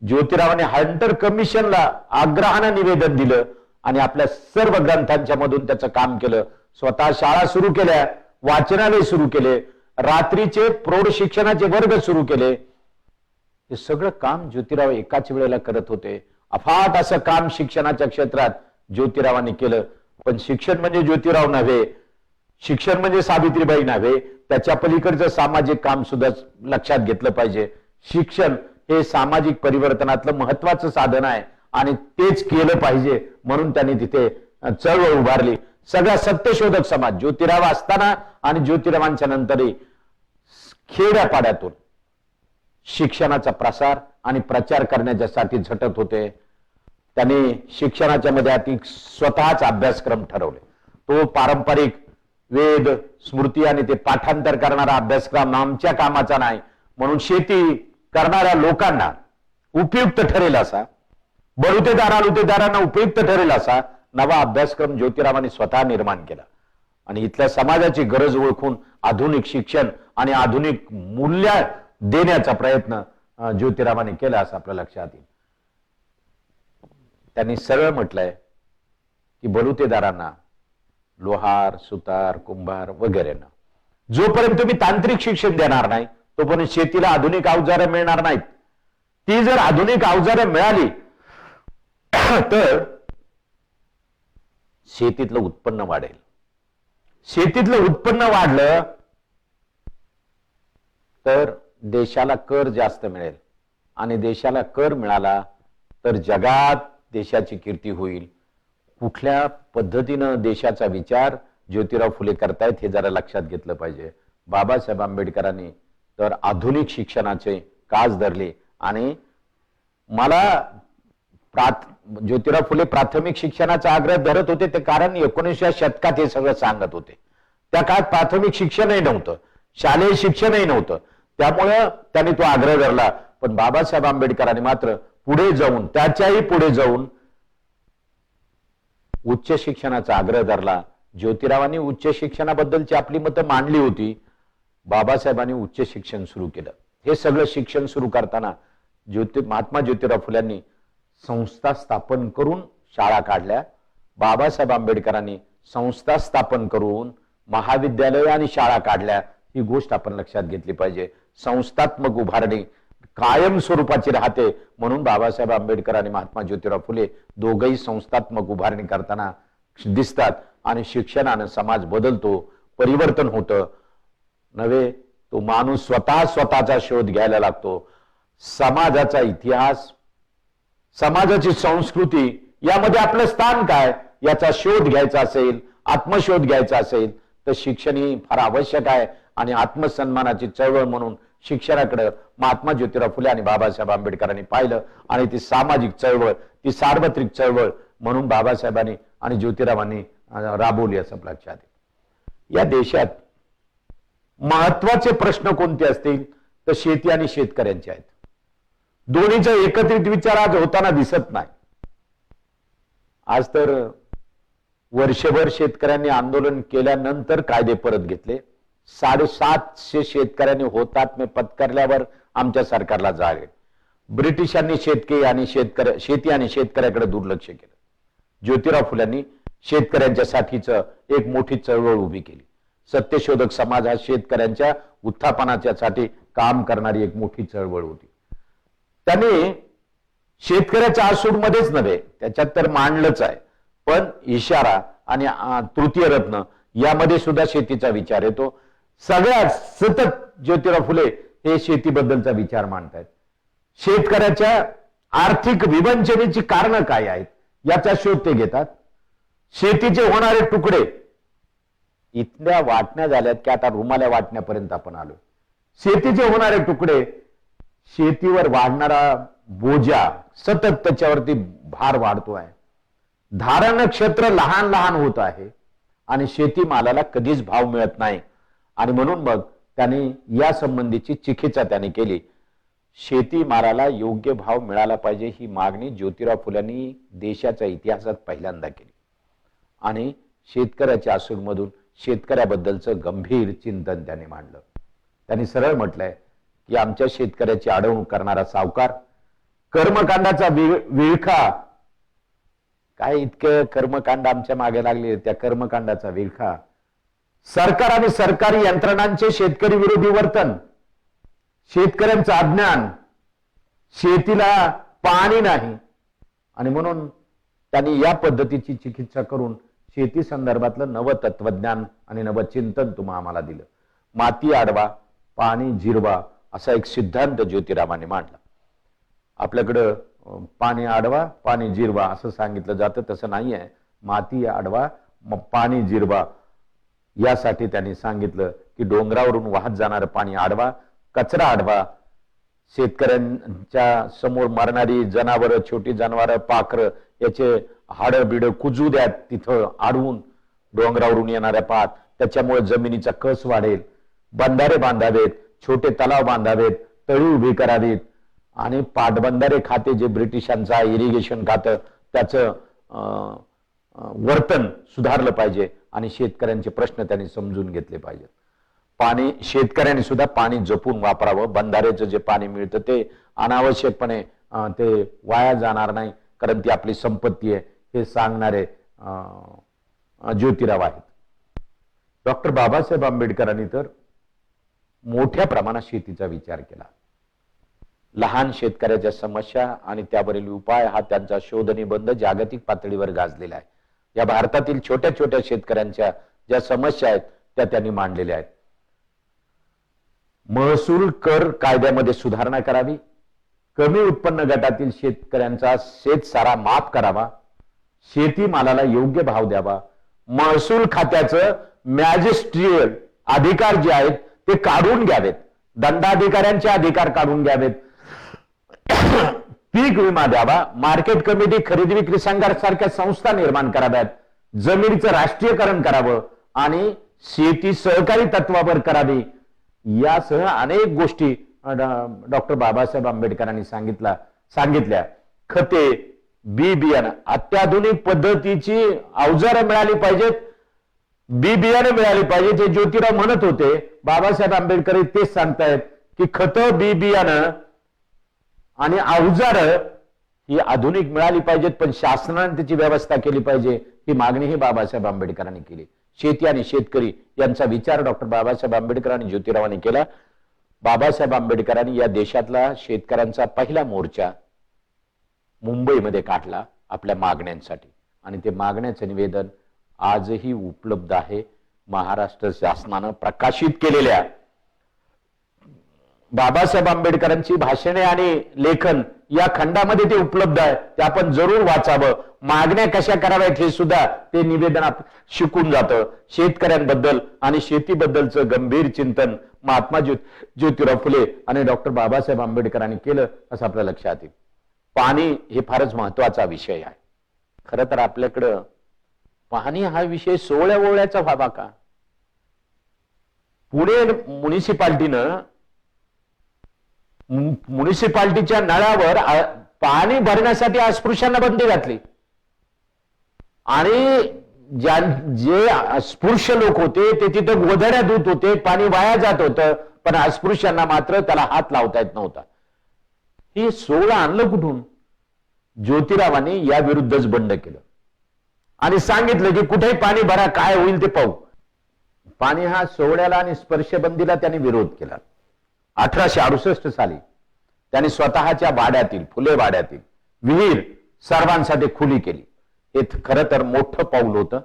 ज्योतिरावांनी हंटर कमिशनला आग्रहानं निवेदन दिलं आणि आपल्या सर्व ग्रंथांच्या मधून त्याचं काम केलं. स्वतः शाळा सुरू केल्या, वाचनालय सुरू केले, रात्रीचे प्रौढ शिक्षणाचे वर्ग सुरू केले. हे सगळं काम ज्योतिराव एकाच वेळेला करत होते. अफाट असं काम शिक्षणाच्या क्षेत्रात ज्योतिरावांनी केलं. पण शिक्षण म्हणजे ज्योतिराव नव्हे, शिक्षण म्हणजे सावित्रीबाई नव्हे, त्याच्या पलीकडचं सामाजिक काम सुद्धा लक्षात घेतलं पाहिजे. शिक्षण हे सामाजिक परिवर्तनातलं महत्वाचं साधन आहे आणि तेच केलं पाहिजे म्हणून त्यांनी तिथे चळवळ उभारली. सगळा सत्यशोधक समाज ज्योतिराव असताना आणि ज्योतिरावांच्या नंतरही खेड्यापाड्यातून शिक्षणाचा प्रसार आणि प्रचार करण्याच्यासाठी झटत होते. त्यांनी शिक्षणाच्या मध्ये स्वतःच अभ्यासक्रम ठरवले. तो पारंपरिक वेद स्मृती आणि ते पाठांतर करणारा अभ्यासक्रम आमच्या कामाचा नाही म्हणून शेती करणाऱ्या लोकांना उपयुक्त ठरेल असा, बलुतेदारांना उपयुक्त ठरेल असा नवा अभ्यासक्रम ज्योतिरावांनी स्वतः निर्माण केला आणि इथल्या समाजाची गरज ओळखून आधुनिक शिक्षण आणि आधुनिक मूल्य देण्याचा प्रयत्न ज्योतिरावांनी केला असं आपल्या लक्षात येईल. त्यांनी सरळ म्हटलंय की बलुतेदारांना, लोहार, सुतार, कुंभार वगैरेंना जोपर्यंत तुम्ही तांत्रिक शिक्षण देणार नाही तोपर्यंत शेतीला आधुनिक अवजारं मिळणार नाहीत. ती जर आधुनिक अवजारं मिळाली तर शेतीतलं उत्पन्न वाढेल. शेतीतलं उत्पन्न वाढलं तर देशाला कर जास्त मिळेल आणि देशाला कर मिळाला तर जगात देशाची कीर्ती होईल. कुठल्या पद्धतीनं देशाचा विचार ज्योतिराव फुले करतायत हे जरा लक्षात घेतलं पाहिजे. बाबासाहेब आंबेडकरांनी तर आधुनिक शिक्षणाचे कास धरले आणि मला ज्योतिराव फुले प्राथमिक शिक्षणाचा आग्रह धरत होते ते कारण 19व्या शतकात हे सगळं सांगत होते. त्या काळात प्राथमिक शिक्षणही नव्हतं, शालेय शिक्षणही नव्हतं, त्यामुळं त्यांनी तो आग्रह धरला. पण बाबासाहेब आंबेडकरांनी मात्र पुढे जाऊन, त्याच्याही पुढे जाऊन उच्च शिक्षणाचा आग्रह धरला. ज्योतिरावांनी उच्च शिक्षणाबद्दलची आपली मतं मांडली होती, बाबासाहेबांनी उच्च शिक्षण सुरू केलं. हे सगळं शिक्षण सुरू करताना महात्मा ज्योतिराव फुल्यांनी संस्था स्थापन करून शाळा काढल्या. बाबासाहेब आंबेडकरांनी संस्था स्थापन करून महाविद्यालय आणि शाळा काढल्या. ही गोष्ट आपण लक्षात घेतली पाहिजे. संस्थात्मक उभारणी कायम स्वरूपाची राहते म्हणून बाबासाहेब आंबेडकर आणि महात्मा ज्योतिराव फुले दोघंही संस्थात्मक उभारणी करताना दिसतात आणि शिक्षणानं समाज बदलतो, परिवर्तन होतं. नव्हे तो माणूस स्वतःचा शोध घ्यायला लागतो. समाजाचा इतिहास, समाजाची संस्कृती यामध्ये आपलं स्थान काय याचा शोध घ्यायचा असेल, आत्मशोध घ्यायचा असेल तर शिक्षण ही फार आवश्यक आहे. आणि आत्मसन्मानाची चळवळ म्हणून शिक्षणाकडे महात्मा ज्योतिराव फुले आणि बाबासाहेब आंबेडकरांनी पाहिलं आणि ती सामाजिक चळवळ, ती सार्वत्रिक चळवळ म्हणून बाबासाहेबांनी आणि ज्योतिरावांनी राबवली असं लक्षात आहे. या देशात महत्वाचे प्रश्न कोणते असतील तर शेती आणि शेतकऱ्यांचे आहेत. दोन्हीचा एकत्रित विचार आज होताना दिसत नाही. आज तर वर्षभर शेतकऱ्यांनी आंदोलन केल्यानंतर कायदे परत घेतले. 750 शेतकऱ्यांनी हुतात्मे पत्करल्यावर आमच्या सरकारला जाग आहे. ब्रिटिशांनी शेती आणि शेतकऱ्याकडे दुर्लक्ष केलं. ज्योतिराव फुल्यांनी शेतकऱ्यांच्यासाठीचं एक मोठी चळवळ उभी केली. सत्यशोधक समाज हा शेतकऱ्यांच्या उत्थापनाच्यासाठी काम करणारी एक मोठी चळवळ होती. त्यांनी शेतकऱ्याच्या आसूडमध्येच नव्हे त्याच्यात तर मांडलंच आहे, पण इशारा आणि तृतीय रत्न यामध्ये सुद्धा शेतीचा विचार येतो. सगळ्यात सतत ज्योतिराव फुले हे शेतीबद्दलचा विचार मांडतायत. शेतकऱ्याच्या आर्थिक विवंचनेची कारणं काय आहेत याचा शोध ते घेतात. शेतीचे होणारे तुकडे इथल्या वाटण्या झाल्यात की आता रुमाल्या वाटण्यापर्यंत आपण आलो. शेतीचे होणारे तुकडे, शेतीवर वाढणारा बोजा, सतत त्याच्यावरती भार वाढतो आहे. धारण क्षेत्र लहान लहान होत आहे आणि शेतीमालाला कधीच भाव मिळत नाही. आणि म्हणून मग त्यांनी या संबंधीची चिकित्सा त्यांनी केली. शेतीमालाला योग्य भाव मिळाला पाहिजे ही मागणी ज्योतिराव फुल्यांनी देशाच्या इतिहासात पहिल्यांदा केली. आणि शेतकऱ्याच्या आसूडमधून शेतकऱ्याबद्दलचं गंभीर चिंतन त्यांनी मांडलं. त्यांनी सरळ म्हटलंय की आमच्या शेतकऱ्याची अडवणूक करणारा सावकार, कर्मकांडाचा विळखा, काय इतकं कर्मकांड आमच्या मागे लागले, त्या कर्मकांडाचा विळखा, सरकार आणि सरकारी यंत्रणांचे शेतकरी विरोधी वर्तन, शेतकऱ्यांचं अज्ञान, शेतीला पाणी नाही. आणि म्हणून त्यांनी या पद्धतीची चिकित्सा करून शेती संदर्भातलं नवं तत्वज्ञान आणि नवं चिंतन तुम्हा आम्हाला दिलं. माती आडवा, पाणी जिरवा असा एक सिद्धांत ज्योतिरावांनी मांडला. आपल्याकडं पाणी आडवा, पाणी जिरवा असं सांगितलं जातं, तसं नाही आहे. माती आडवा, पाणी जिरवा यासाठी त्यांनी सांगितलं की डोंगरावरून वाहत जाणारं पाणी आडवा, कचरा आडवा, शेतकऱ्यांच्या समोर मरणारी जनावरं, छोटी जनावरं, पाखरं याचे हाडं बिडं कुजू द्यात तिथं आडवून, डोंगरावरून येणाऱ्या पात, त्याच्यामुळे जमिनीचा कस वाढेल. बंधारे बांधावेत, छोटे तलाव बांधावेत, तळी उभी करावीत आणि पाटबंधारे खाते जे ब्रिटिशांचा इरिगेशन खातं त्याचं वर्तन सुधारलं पाहिजे आणि शेतकऱ्यांचे प्रश्न त्यांनी समजून घेतले पाहिजेत. पाणी शेतकऱ्यांनी सुद्धा पाणी जपून वापरावं. बंधाऱ्याचं जे पाणी मिळतं ते अनावश्यकपणे ते वाया जाणार नाही, कारण ती आपली संपत्ती आहे, हे सांगणारे ज्योतिराव आहेत. डॉक्टर बाबासाहेब आंबेडकरांनी तर मोठ्या प्रमाणात शेतीचा विचार केला. लहान शेतकऱ्याच्या समस्या आणि त्यावरील उपाय हा त्यांचा शोधनिबंध जागतिक पातळीवर गाजलेला आहे. या भारतातील छोट्या छोट्या शेतकऱ्यांच्या ज्या समस्या आहेत त्या त्यांनी मांडलेल्या आहेत. महसूल कर कायद्यामध्ये सुधारणा करावी, कमी उत्पन्न गटातील शेतकऱ्यांचा शेतसारा माफ करावा, शेतीमालाला योग्य भाव द्यावा, महसूल खात्याचं मॅजिस्ट्रियल अधिकार जे आहेत ते काढून घ्यावेत, दंडाधिकाऱ्यांचे अधिकार काढून घ्यावेत, पीक विमा द्यावा, मार्केट कमिटी, खरेदी विक्री संघ सारख्या संस्था निर्माण कराव्यात, जमिनीचं राष्ट्रीयकरण करावं आणि शेती सहकारी तत्वावर करावी. यासह अनेक गोष्टी डॉक्टर बाबासाहेब आंबेडकरांनी सांगितल्या. खते, बी बियाणं, अत्याधुनिक पद्धतीची अवजारं मिळाली पाहिजेत, बी बियाणं मिळाली पाहिजे. जे ज्योतिराव म्हणत होते, बाबासाहेब आंबेडकर तेच सांगतायत की खतं, बी बियाणं आणि अवजारं ही आधुनिक मिळाली पाहिजेत, पण शासनाने त्याची व्यवस्था केली पाहिजे. ही मागणीही बाबासाहेब आंबेडकरांनी केली. शेती आणि शेतकरी यांचा विचार डॉक्टर बाबासाहेब आंबेडकर आणि ज्योतिरावांनी केला. बाबासाहेब आंबेडकरांनी या देशातला शेतकऱ्यांचा पहिला मोर्चा मुंबईमध्ये काढला आपल्या मागण्यांसाठी, आणि ते मागण्याचं निवेदन आजही उपलब्ध आहे. महाराष्ट्र शासनानं प्रकाशित केलेल्या बाबासाहेब आंबेडकरांची भाषणे आणि लेखन या खंडामध्ये ते उपलब्ध आहे. ते आपण जरूर वाचावं. मागण्या कशा कराव्यात हे सुद्धा ते निवेदन शिकून जातं. शेतकऱ्यांबद्दल आणि शेतीबद्दलचं गंभीर चिंतन महात्मा ज्योतिराव फुले आणि डॉक्टर बाबासाहेब आंबेडकरांनी केलं असं आपल्या लक्षात येईल. पाणी हे फारच महत्वाचा विषय आहे. खरं तर आपल्याकडं पाणी हा विषय सोहळ्या ओवळ्याचा व्हावा का? पुणे म्युनिसिपाल्टीच्या नळावर पाणी भरण्यासाठी अस्पृश्यांना बंदी घातली, आणि जे अस्पृश्य लोक होते ते तिथं गोधड्या धुत होते, पाणी वाया जात होतं, पण अस्पृश्यांना मात्र त्याला हात लावता येत नव्हता. ही सोहळा आणलं कुठून? ज्योतिरावांनी या विरुद्धच बंद केलं आणि सांगितलं की कुठेही पाणी भरा, काय होईल ते पाहू. पाणी हा सोहळ्याला आणि स्पर्शबंदीला त्यांनी विरोध केला. 1868 साली त्यांनी स्वतःच्या वाड्यातील, फुले वाड्यातील विहीर सर्वांसाठी खुली केली. हे खरं तर मोठं पाऊल होतं.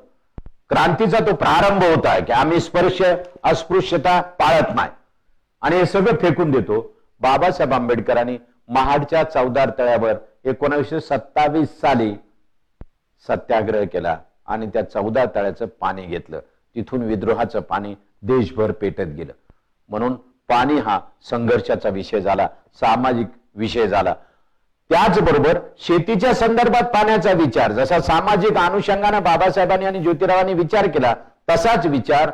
क्रांतीचा तो प्रारंभ होता की आम्ही अस्पृश्यता पाळत नाही आणि हे सगळं फेकून देतो. बाबासाहेब आंबेडकरांनी महाडच्या चौदार तळ्यावर 1927 साली सत्याग्रह केला आणि त्या 14 तळ्याचं पाणी घेतलं. तिथून विद्रोहाचं पाणी देशभर पेटत गेलं. म्हणून पाणी हा संघर्षाचा विषय झाला, सामाजिक विषय झाला. त्याचबरोबर शेतीच्या संदर्भात पाण्याचा विचार जसा सामाजिक अनुषंगाने बाबासाहेबांनी आणि ज्योतिरावांनी विचार केला, तसाच विचार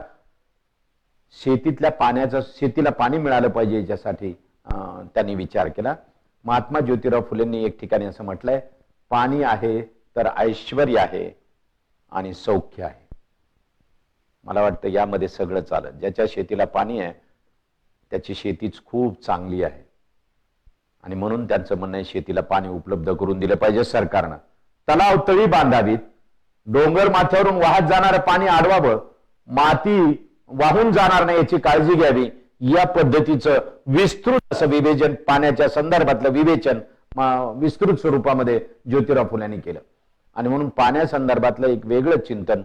शेतीला पाणी मिळालं पाहिजे याच्यासाठी त्यांनी विचार केला. महात्मा ज्योतिराव फुलेंनी एक ठिकाणी असं म्हटलंय, पाणी आहे तर ऐश्वर्य आहे आणि सौख्य आहे. मला वाटतं यामध्ये सगळं चालत. ज्याच्या शेतीला पाणी आहे त्याची शेतीच खूप चांगली आहे, आणि म्हणून त्यांचं म्हणणं आहे शेतीला पाणी उपलब्ध करून दिलं पाहिजे सरकारनं. तलाव तळी बांधावीत, डोंगर माथ्यावरून वाहत जाणारं पाणी अडवावं, माती वाहून जाणार नाही याची काळजी घ्यावी. या पद्धतीचं विस्तृत असं विवेचन, पाण्याच्या संदर्भातलं विवेचन विस्तृत स्वरूपामध्ये ज्योतिराव फुल्यांनी केलं. आणि म्हणून पाण्यासंदर्भातलं एक वेगळं चिंतन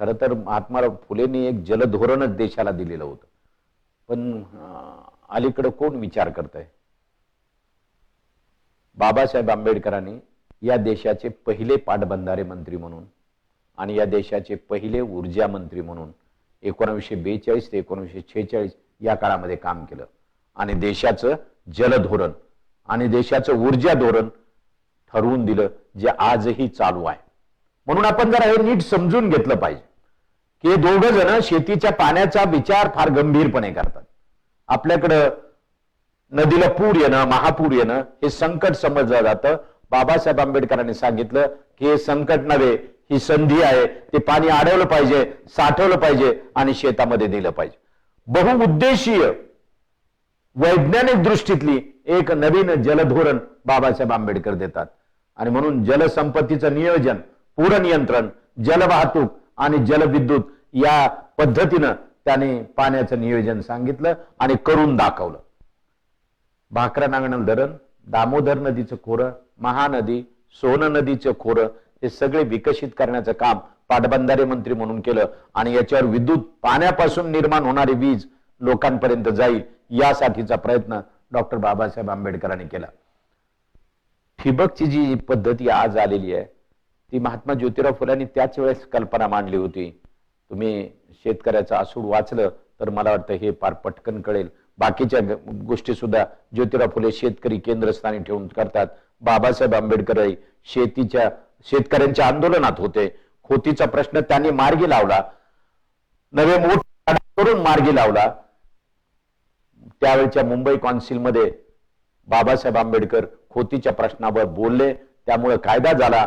खरं तर महात्मा फुलेंनी एक जलधोरणच देशाला दिलेलं होतं. पण अलीकडे कोण विचार करतंय? बाबासाहेब आंबेडकरांनी या देशाचे पहिले पाटबंधारे मंत्री म्हणून आणि या देशाचे पहिले ऊर्जा मंत्री म्हणून 1942 ते 1946 या काळामध्ये काम केलं, आणि देशाचं जलधोरण आणि देशाचं ऊर्जा धोरण ठरवून दिलं, जे आजही चालू आहे. म्हणून आपण जरा हे नीट समजून घेतलं पाहिजे की हे दोघं जण शेतीच्या पाण्याचा विचार फार गंभीरपणे करतात. आपल्याकडं नदीला पूर येणं, महापूर येणं हे संकट समजलं जातं. बाबासाहेब आंबेडकरांनी सांगितलं की हे संकट नव्हे, ही संधी आहे. ते पाणी अडवलं पाहिजे, साठवलं पाहिजे आणि शेतामध्ये दिलं पाहिजे. बहुउद्देशीय वैज्ञानिक दृष्टीतली एक नवीन जलधोरण बाबासाहेब आंबेडकर देतात. आणि म्हणून जलसंपत्तीचं नियोजन, पूरनियंत्रण, जलवाहतूक आणि जलविद्युत या पद्धतीनं त्याने पाण्याचं नियोजन सांगितलं आणि करून दाखवलं. भाकरा नांगण धरण, दामोदर नदीचं खोरं, महानदी, सोन नदीचं खोरं हे सगळे विकसित करण्याचं काम पाटबंधारे मंत्री म्हणून केलं आणि याच्यावर विद्युत पाण्यापासून निर्माण होणारी वीज लोकांपर्यंत जाईल यासाठीचा प्रयत्न डॉक्टर बाबासाहेब आंबेडकरांनी केला. ठिबकची जी पद्धती आज आलेली आहे ती महात्मा ज्योतिराव फुल्यांनी त्याच वेळेस कल्पना मांडली होती. तुम्ही शेतकऱ्याचं आसूड वाचलं तर मला वाटतं हे फार पटकन कळेल. बाकीच्या गोष्टी सुद्धा ज्योतिराव फुले शेतकरी केंद्रस्थानी ठेवून करतात. बाबासाहेब आंबेडकर शेतकऱ्यांच्या आंदोलनात होते. खोतीचा प्रश्न त्यांनी मार्गी लावला, नवे मोठ करून मार्गी लावला. त्यावेळच्या मुंबई काउन्सिलमध्ये बाबासाहेब आंबेडकर खोतीच्या प्रश्नावर बोलले, त्यामुळे कायदा झाला,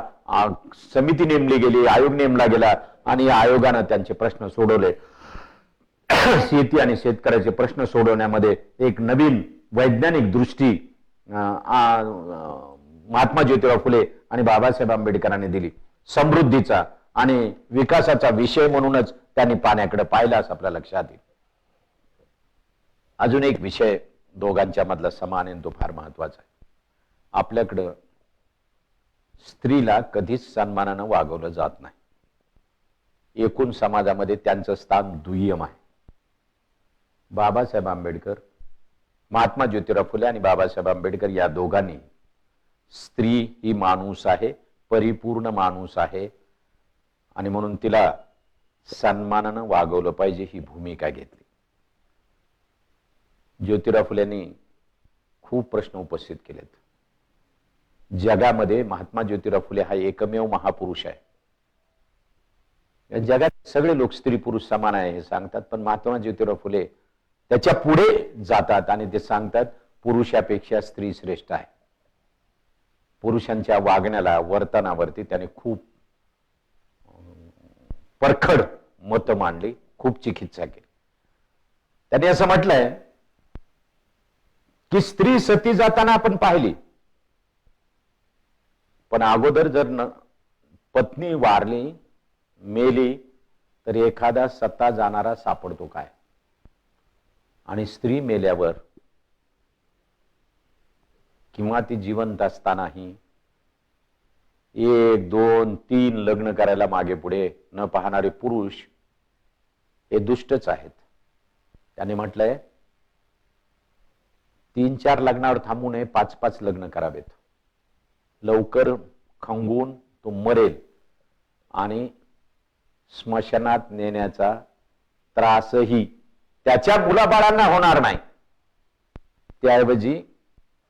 समिती नेमली गेली, आयोग नेमला गेला आणि या आयोगानं त्यांचे प्रश्न सोडवले. शेती आणि शेतकऱ्याचे प्रश्न सोडवण्यामध्ये एक नवीन वैज्ञानिक दृष्टी महात्मा ज्योतिराव फुले आणि बाबासाहेब आंबेडकरांनी दिली. समृद्धीचा आणि विकासाचा विषय म्हणूनच त्यांनी पाण्याकडे पाहिला असं आपल्या लक्षात येईल. अजून एक विषय दोघांच्या मधला समान आहे, तो फार महत्वाचा आहे. आपल्याकडं स्त्रीला कधीच सन्मानानं वागवलं जात नाही. एकूण समाजामध्ये त्यांचं स्थान दुय्यम आहे. बाबासाहेब आंबेडकर, महात्मा ज्योतिराव फुले आणि बाबासाहेब आंबेडकर या दोघांनी स्त्री ही माणूस आहे, परिपूर्ण माणूस आहे आणि म्हणून तिला सन्मानानं वागवलं पाहिजे ही भूमिका घेतली. ज्योतिराव फुलेंनी खूप प्रश्न उपस्थित केलेत. जगामध्ये महात्मा ज्योतिराव फुले हा एकमेव महापुरुष आहे. या जगात सगळे लोक स्त्री पुरुष समान आहे हे सांगतात, पण महात्मा ज्योतिराव फुले त्याच्या पुढे जातात आणि ते सांगतात पुरुषापेक्षा स्त्री श्रेष्ठ आहे. पुरुषांच्या वागण्याला, वर्तनावरती त्याने खूप परखड मत मांडली, खूप चिकित्सा केली. त्याने असं म्हटलंय की स्त्री सती जाताना आपण पाहिली, पण अगोदर जर पत्नी वारली, मेली तर एखादा सत्ता जाणारा सापडतो काय, आणि स्त्री मेल्यावर किंवा ती जिवंत असतानाही 1, 2, 3 लग्न करायला मागे पुढे न पाहणारे पुरुष हे दुष्टच आहेत. त्याने म्हटलंय 3-4 लग्नावर थांबू नये, 5-5 लग्न करावेत. लवकर खंगून तो मरेल आणि स्मशानात नेण्याचा त्रासही त्याच्या मुलाबाळांना होणार नाही. त्याऐवजी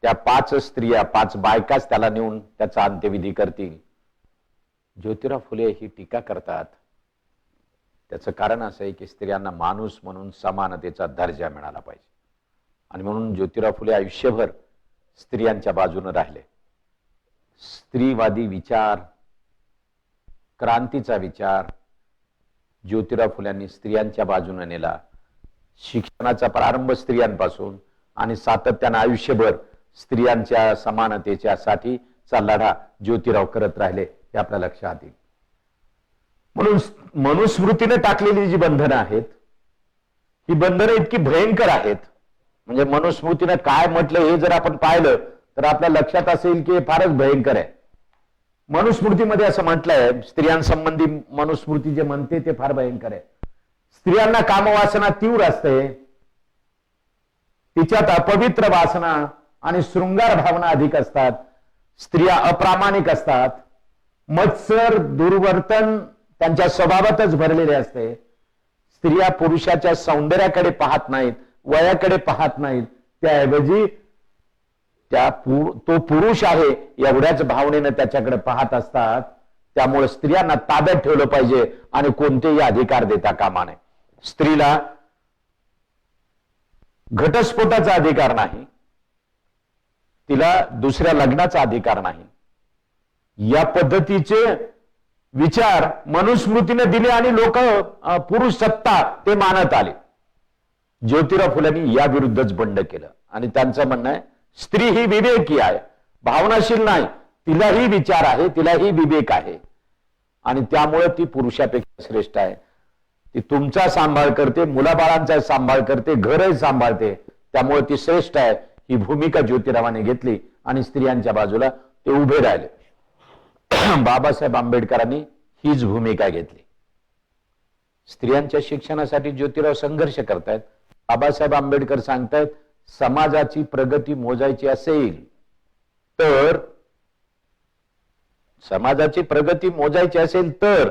त्या 5 स्त्रिया, 5 बायकाच त्याला नेऊन त्याचा अंत्यविधी करतील. ज्योतिराव फुले ही टीका करतात. त्याचं कारण असं आहे की स्त्रियांना माणूस म्हणून समानतेचा दर्जा मिळाला पाहिजे आणि म्हणून ज्योतिराव फुले आयुष्यभर स्त्रियांच्या बाजूने राहिले. स्त्रीवादी विचार, क्रांतीचा विचार ज्योतिराव फुल्यांनी स्त्रियांच्या बाजूने नेला. शिक्षणाचा प्रारंभ स्त्रियांपासून आणि सातत्याने आयुष्यभर स्त्रियांच्या समानतेच्या साठीचा लढा ज्योतिराव करत राहिले हे आपल्या लक्षात येईल. म्हणून मनुस्मृतीने टाकलेली जी बंधनं आहेत ही बंधनं इतकी भयंकर आहेत. म्हणजे मनुस्मृतीने काय म्हटलं हे जर आपण पाहिलं तर आपल्या लक्षात असेल की हे फारच भयंकर आहे. मनुस्मृतीमध्ये असं म्हटलंय, स्त्रियांसंबंधी मनुस्मृती जे म्हणते ते फार भयंकर आहे. स्त्रियांना कामवासना तीव्र असते, तिच्यात अपवित्र वासना आणि शृंगार भावना अधिक असतात. स्त्रिया अप्रामाणिक असतात. मत्सर, दुर्वर्तन त्यांच्या स्वभावातच भरलेले असते. स्त्रिया पुरुषाच्या सौंदर्याकडे पाहत नाहीत, वयाकडे पाहत नाहीत, त्याऐवजी तो पुरुष आहे एवढ्याच भावनेनं त्याच्याकडे पाहत असतात. त्यामुळे स्त्रियांना ताब्यात ठेवलं पाहिजे आणि कोणतेही अधिकार देता कामा नये. स्त्रीला घटस्फोटाचा अधिकार नाही, तिला दुसऱ्या लग्नाचा अधिकार नाही. या पद्धतीचे विचार मनुस्मृतीने दिले आणि लोक पुरुष सत्ता ते मानत आले. ज्योतिराव फुल्यांनी या विरुद्धच बंड केलं आणि त्यांचं म्हणणं आहे स्त्री ही विवेकी आहे, भावनाशील नाही, तिलाही विचार आहे, तिलाही विवेक आहे आणि त्यामुळे ती पुरुषापेक्षा श्रेष्ठ आहे. ती तुमचा सांभाळ करते, मुलाबाळांचा सांभाळ करते, घरही सांभाळते, त्यामुळे ती श्रेष्ठ आहे. ही भूमिका ज्योतिरावाने घेतली आणि स्त्रियांच्या बाजूला ते उभे राहिले. बाबासाहेब आंबेडकरांनी हीच भूमिका घेतली. स्त्रियांच्या शिक्षणासाठी ज्योतिराव संघर्ष करतायत. बाबासाहेब आंबेडकर सांगतायत समाजाची प्रगती मोजायची असेल तर, समाजाची प्रगती मोजायची असेल तर,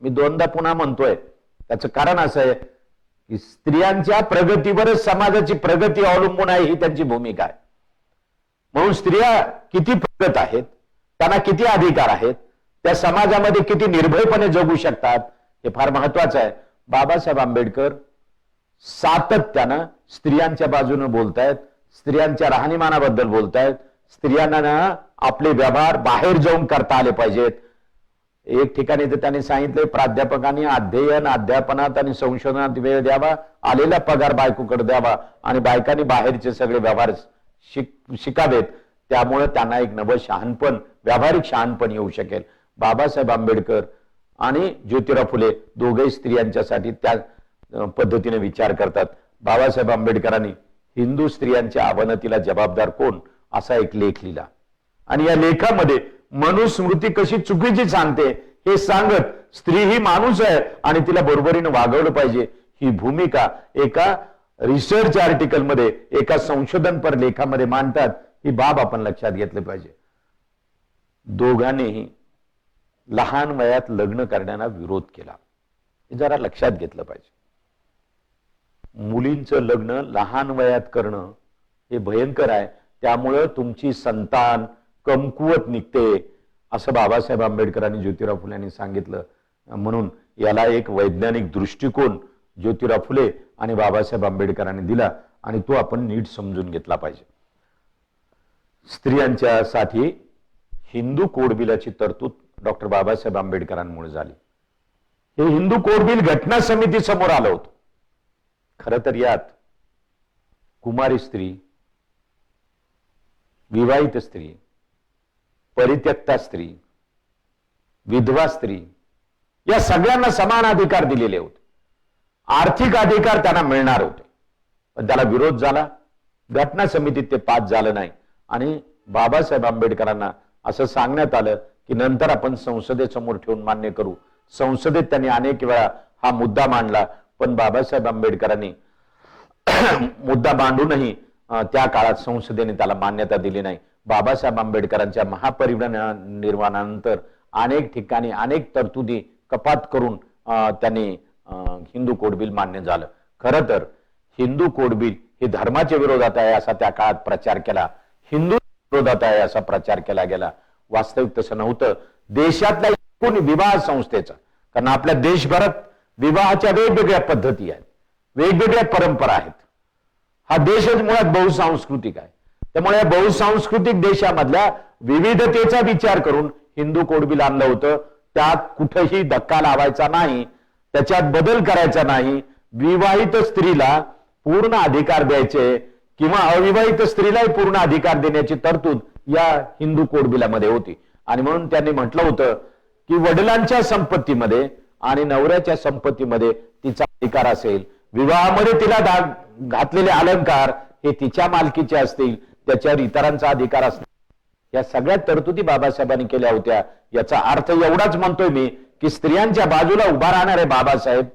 मी दोनदा पुन्हा म्हणतोय, त्याचं कारण असं आहे की स्त्रियांच्या प्रगतीवरच समाजाची प्रगती अवलंबून आहे, ही त्यांची भूमिका आहे. म्हणून स्त्रिया किती प्रगत आहेत, त्यांना किती अधिकार आहेत, त्या समाजामध्ये किती निर्भयपणे जगू शकतात, हे फार महत्वाचं आहे. बाबासाहेब आंबेडकर सातत्यानं स्त्रियांच्या बाजूने बोलतायत, स्त्रियांच्या राहणीमानाबद्दल बोलतायत, स्त्रियांना आपले व्यवहार बाहेर जाऊन करता आले पाहिजेत. एक ठिकाणी तर त्यांनी सांगितले प्राध्यापकांनी अध्ययन, अध्यापनात आणि संशोधनात वेळ द्यावा, आलेला पगार बायकोकडे द्यावा आणि बायकांनी बाहेरचे सगळे व्यवहार शिकावेत, त्यामुळे त्यांना एक नवं शहाणपण, व्यावहारिक शहाणपण येऊ शकेल. बाबासाहेब आंबेडकर आणि ज्योतिराव फुले दोघेही स्त्रियांच्यासाठी त्या पद्धतीने विचार करतात. बाबासाहेब आंबेडकरांनी हिंदू स्त्रियांच्या अवनतीला जबाबदार कोण असा एक लेख लिहिला आणि या लेखामध्ये मनुस्मृती कशी चुकीची सांगते हे सांगत स्त्री ही माणूस आहे आणि तिला बरोबरीने वागवलं पाहिजे, ही भूमिका एका रिसर्च आर्टिकल मध्ये, एका संशोधनपर लेखामध्ये मांडतात. ही बाब आपण लक्षात घेतली पाहिजे. दोघांनीही लहान वयात लग्न करण्याला विरोध केला, हे जरा लक्षात घेतलं पाहिजे. मुलींचं लग्न लहान वयात करणं हे भयंकर आहे, त्यामुळं तुमची संतान कमकुवत निघते, असं बाबासाहेब आंबेडकरांनी ज्योतिराव फुल्यांनी सांगितलं. म्हणून याला एक वैज्ञानिक दृष्टिकोन ज्योतिराव फुले आणि बाबासाहेब आंबेडकरांनी दिला आणि तो आपण नीट समजून घेतला पाहिजे. स्त्रियांच्यासाठी हिंदू कोड बिलाची तरतूद डॉक्टर बाबासाहेब आंबेडकरांमुळे झाली. हे हिंदू कोड बिल घटना समिती समोर आलं होतं. खरं तर यात कुमारी स्त्री, विवाहित स्त्री, परित्यक्ता स्त्री, विधवा स्त्री या सगळ्यांना समान अधिकार दिलेले होते. आर्थिक अधिकार त्यांना मिळणार होते, पण त्याला विरोध झाला. घटना समितीत ते पास झालं नाही आणि बाबासाहेब आंबेडकरांना असं सांगण्यात आलं की नंतर आपण संसदेसमोर ठेवून मान्य करू. संसदेत त्यांनी अनेक वेळा हा मुद्दा मांडला, पण बाबासाहेब आंबेडकरांनी मुद्दा मांडूनही त्या काळात संसदेने त्याला मान्यता दिली नाही. बाबासाहेब आंबेडकरांच्या महापरिनिर्वाणानंतर अनेक ठिकाणी अनेक तरतुदी कपात करून त्यांनी हिंदू कोड बिल मान्य झालं. खरं तर हिंदू कोड बिल हे धर्माच्या विरोधात आहे असा त्या काळात प्रचार केला, हिंदू विरोधात आहे असा प्रचार केला गेला. वास्तविक तसं नव्हतं. देशातल्या एकूण विवाह संस्थेचा, कारण आपल्या देशभरात विवाहाच्या वेगवेगळ्या पद्धती आहेत, वेगवेगळ्या परंपरा आहेत. हा देशच मुळात बहुसांस्कृतिक आहे. त्यामुळे या बहुसांस्कृतिक देशामधल्या विविधतेचा विचार करून हिंदू कोड बिल आणलं होतं. त्यात कुठेही धक्का लावायचा नाही, त्याच्यात बदल करायचा नाही. विवाहित स्त्रीला पूर्ण अधिकार द्यायचे किंवा अविवाहित स्त्रीलाही पूर्ण अधिकार देण्याची तरतूद या हिंदू कोड बिलामध्ये होती. आणि म्हणून त्यांनी म्हटलं होतं की वडिलांच्या संपत्तीमध्ये आणि नवऱ्याच्या संपत्तीमध्ये तिचा अधिकार असेल. विवाहामध्ये तिला घातलेले अलंकार हे तिच्या मालकीचे असतील, त्याच्यावर इतरांचा अधिकार असतील. या सगळ्या तरतुदी बाबासाहेबांनी केल्या होत्या. याचा अर्थ एवढाच म्हणतोय मी की स्त्रियांच्या बाजूला उभा राहणारे बाबासाहेब,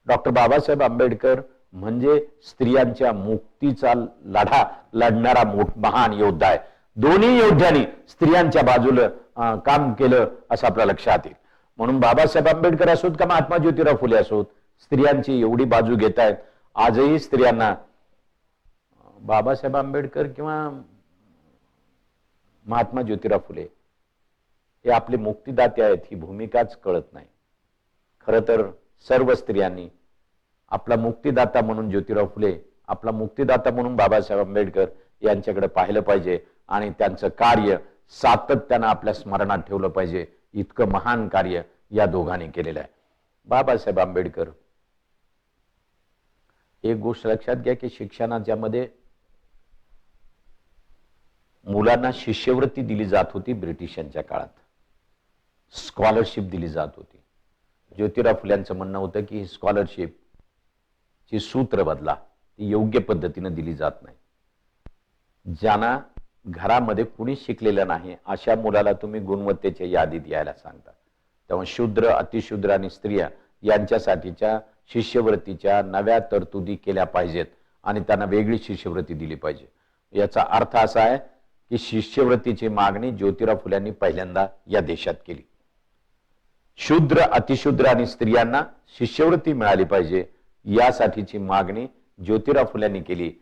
डॉक्टर बाबासाहेब आंबेडकर म्हणजे स्त्रियांच्या मुक्तीचा लढा लढणारा महान योद्धा आहे. दोन्ही योद्ध्यांनी स्त्रियांच्या बाजूला काम केलं असं आपल्या लक्षात येईल. म्हणून बाबासाहेब आंबेडकर असोत का महात्मा ज्योतिराव फुले असोत, स्त्रियांची एवढी बाजू घेत आहेत. आजही स्त्रियांना बाबासाहेब आंबेडकर किंवा महात्मा ज्योतिराव फुले हे आपले मुक्तिदाते आहेत ही भूमिकाच कळत नाही. खरं तर सर्व स्त्रियांनी आपला मुक्तिदाता म्हणून ज्योतिराव फुले, आपला मुक्तिदाता म्हणून बाबासाहेब आंबेडकर यांच्याकडे पाहिलं पाहिजे आणि त्यांचं कार्य सातत्यानं आपल्या स्मरणात ठेवलं पाहिजे. इतकं महान कार्य या दोघांनी केलेलं आहे. बाबासाहेब आंबेडकर एक गोष्ट लक्षात घ्या की शिक्षणाच्या मध्ये मुलांना शिष्यवृत्ती दिली जात होती ब्रिटिशांच्या काळात, स्कॉलरशिप दिली जात होती. ज्योतिराव फुल्यांचं म्हणणं होतं की स्कॉलरशिप ची सूत्र बदला, ती योग्य पद्धतीने दिली जात नाही. ज्यांना घरामध्ये कुणी शिकलेलं नाही अशा मुलाला तुम्ही गुणवत्तेच्या यादीत यायला सांगता. तेव्हा शूद्र, अतिशूद्र आणि स्त्रिया यांच्यासाठीच्या शिष्यवृत्तीच्या नव्या तरतुदी केल्या पाहिजेत आणि त्यांना वेगळी शिष्यवृत्ती दिली पाहिजे. याचा अर्थ असा आहे की शिष्यवृत्तीची मागणी ज्योतिराव फुल्यांनी पहिल्यांदा या देशात केली. शूद्र, अतिशूद्र आणि स्त्रियांना शिष्यवृत्ती मिळाली पाहिजे यासाठीची मागणी ज्योतिराव फुल्यांनी केली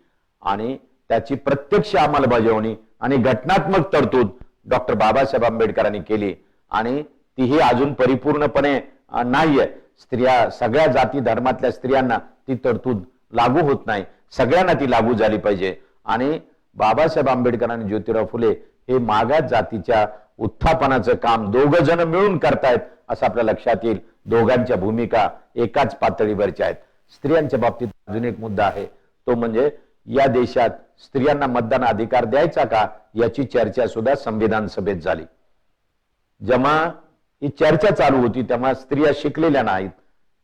आणि त्याची प्रत्यक्ष अंमलबजावणी आणि घटनात्मक तरतूद डॉक्टर बाबासाहेब आंबेडकरांनी केली आणि तीही अजून परिपूर्णपणे नाहीये. स्त्रिया, सगळ्या जाती धर्मातल्या स्त्रियांना ती तरतूद लागू होत नाही, सगळ्यांना ती लागू झाली पाहिजे. आणि बाबासाहेब आंबेडकर आणि ज्योतिराव फुले हे मागास जातीच्या उत्थापनाचं काम दोघं जण मिळून करतायत असं आपल्या लक्षात येईल. दोघांच्या भूमिका एकाच पातळीवरच्या आहेत. स्त्रियांच्या बाबतीत अजून एक मुद्दा आहे, तो म्हणजे या देशात स्त्रियांना मतदान अधिकार द्यायचा का याची चर्चा सुद्धा संविधान सभेत झाली. जेव्हा ही चर्चा चालू होती तेव्हा स्त्रिया शिकलेल्या नाहीत,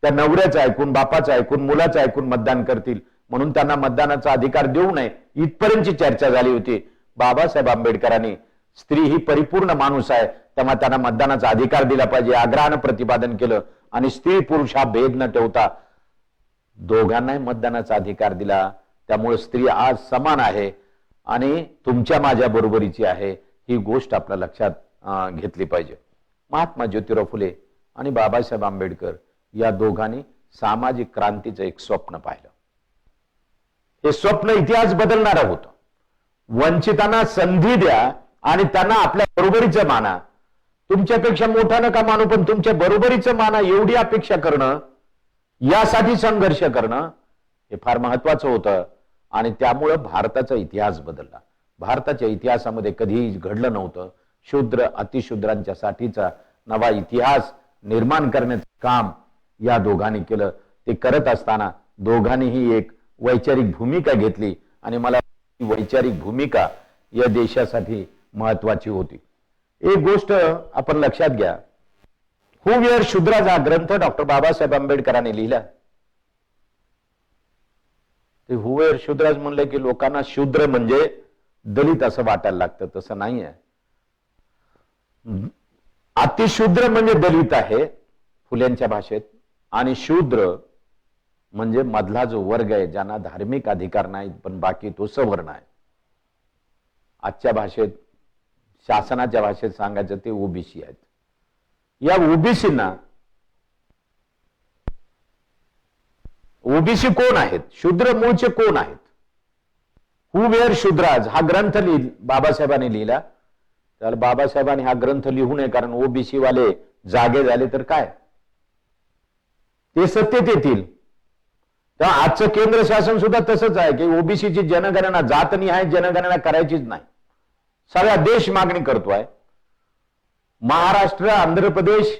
त्या नवऱ्याचं ऐकून, बापाचं ऐकून, मुलाचं ऐकून मतदान करतील म्हणून त्यांना मतदानाचा अधिकार देऊ नये इथपर्यंतची चर्चा झाली होती. बाबासाहेब आंबेडकरांनी स्त्री ही परिपूर्ण माणूस आहे तेव्हा त्यांना मतदानाचा अधिकार दिला पाहिजे आग्रहानं प्रतिपादन केलं आणि स्त्री पुरुष हा भेद न ठेवता दोघांनाही मतदानाचा अधिकार दिला. त्यामुळे स्त्री आज समान आहे आणि तुमच्या माझ्या बरोबरीची आहे ही गोष्ट आपल्या लक्षात घेतली पाहिजे. महात्मा ज्योतिराव फुले आणि बाबासाहेब आंबेडकर या दोघांनी सामाजिक क्रांतीचं एक स्वप्न पाहिलं. हे स्वप्न इतिहास बदलणारं होतं. वंचितांना संधी द्या आणि त्यांना आपल्या बरोबरीचं माना. तुमच्यापेक्षा मोठा नका मानू पण तुमच्या बरोबरीचं माना एवढी अपेक्षा करणं, यासाठी संघर्ष करणं हे फार महत्वाचं होतं आणि त्यामुळे भारताचा इतिहास बदलला. भारताच्या इतिहासामध्ये कधीही घडलं नव्हतं. शूद्र, अतिशूद्रांच्या साठीचा नवा इतिहास निर्माण करण्याचं काम या दोघांनी केलं. ते करत असताना दोघांनीही एक वैचारिक भूमिका घेतली आणि मला वैचारिक भूमिका या देशासाठी महत्वाची होती. एक गोष्ट आपण लक्षात घ्या, हू वेअर शूद्राज हा ग्रंथ डॉक्टर बाबासाहेब आंबेडकरांनी लिहिला. ते हू वेअर शूद्राज म्हणले की लोकांना शूद्र म्हणजे दलित असं वाटायला लागतं, तसं नाही आहे. अतिशूद्र म्हणजे दलित आहे फुल्यांच्या भाषेत आणि शूद्र म्हणजे मधला जो वर्ग आहे ज्यांना धार्मिक अधिकार नाहीत पण बाकी तो सवर्ण आहे. आजच्या भाषेत, शासनाच्या भाषेत सांगायचं ते ओबीसी आहेत. या ओबीसींना, ओबीसी कोण आहेत, शूद्र मूळचे कोण आहेत? हू वेअर शूद्राज हा ग्रंथ बाबासाहेबांनी लिहिला. त्याला बाबासाहेबांनी हा ग्रंथ लिहू नये कारण ओबीसी वाले जागे झाले तर काय, ते सत्तेत येतील. तेव्हा आजचं केंद्र शासन सुद्धा तसंच आहे की ओबीसीची जनगणना जातनिहाय जनगणना करायचीच नाही. सगळा देश मागणी करतोय. महाराष्ट्र, आंध्र प्रदेश,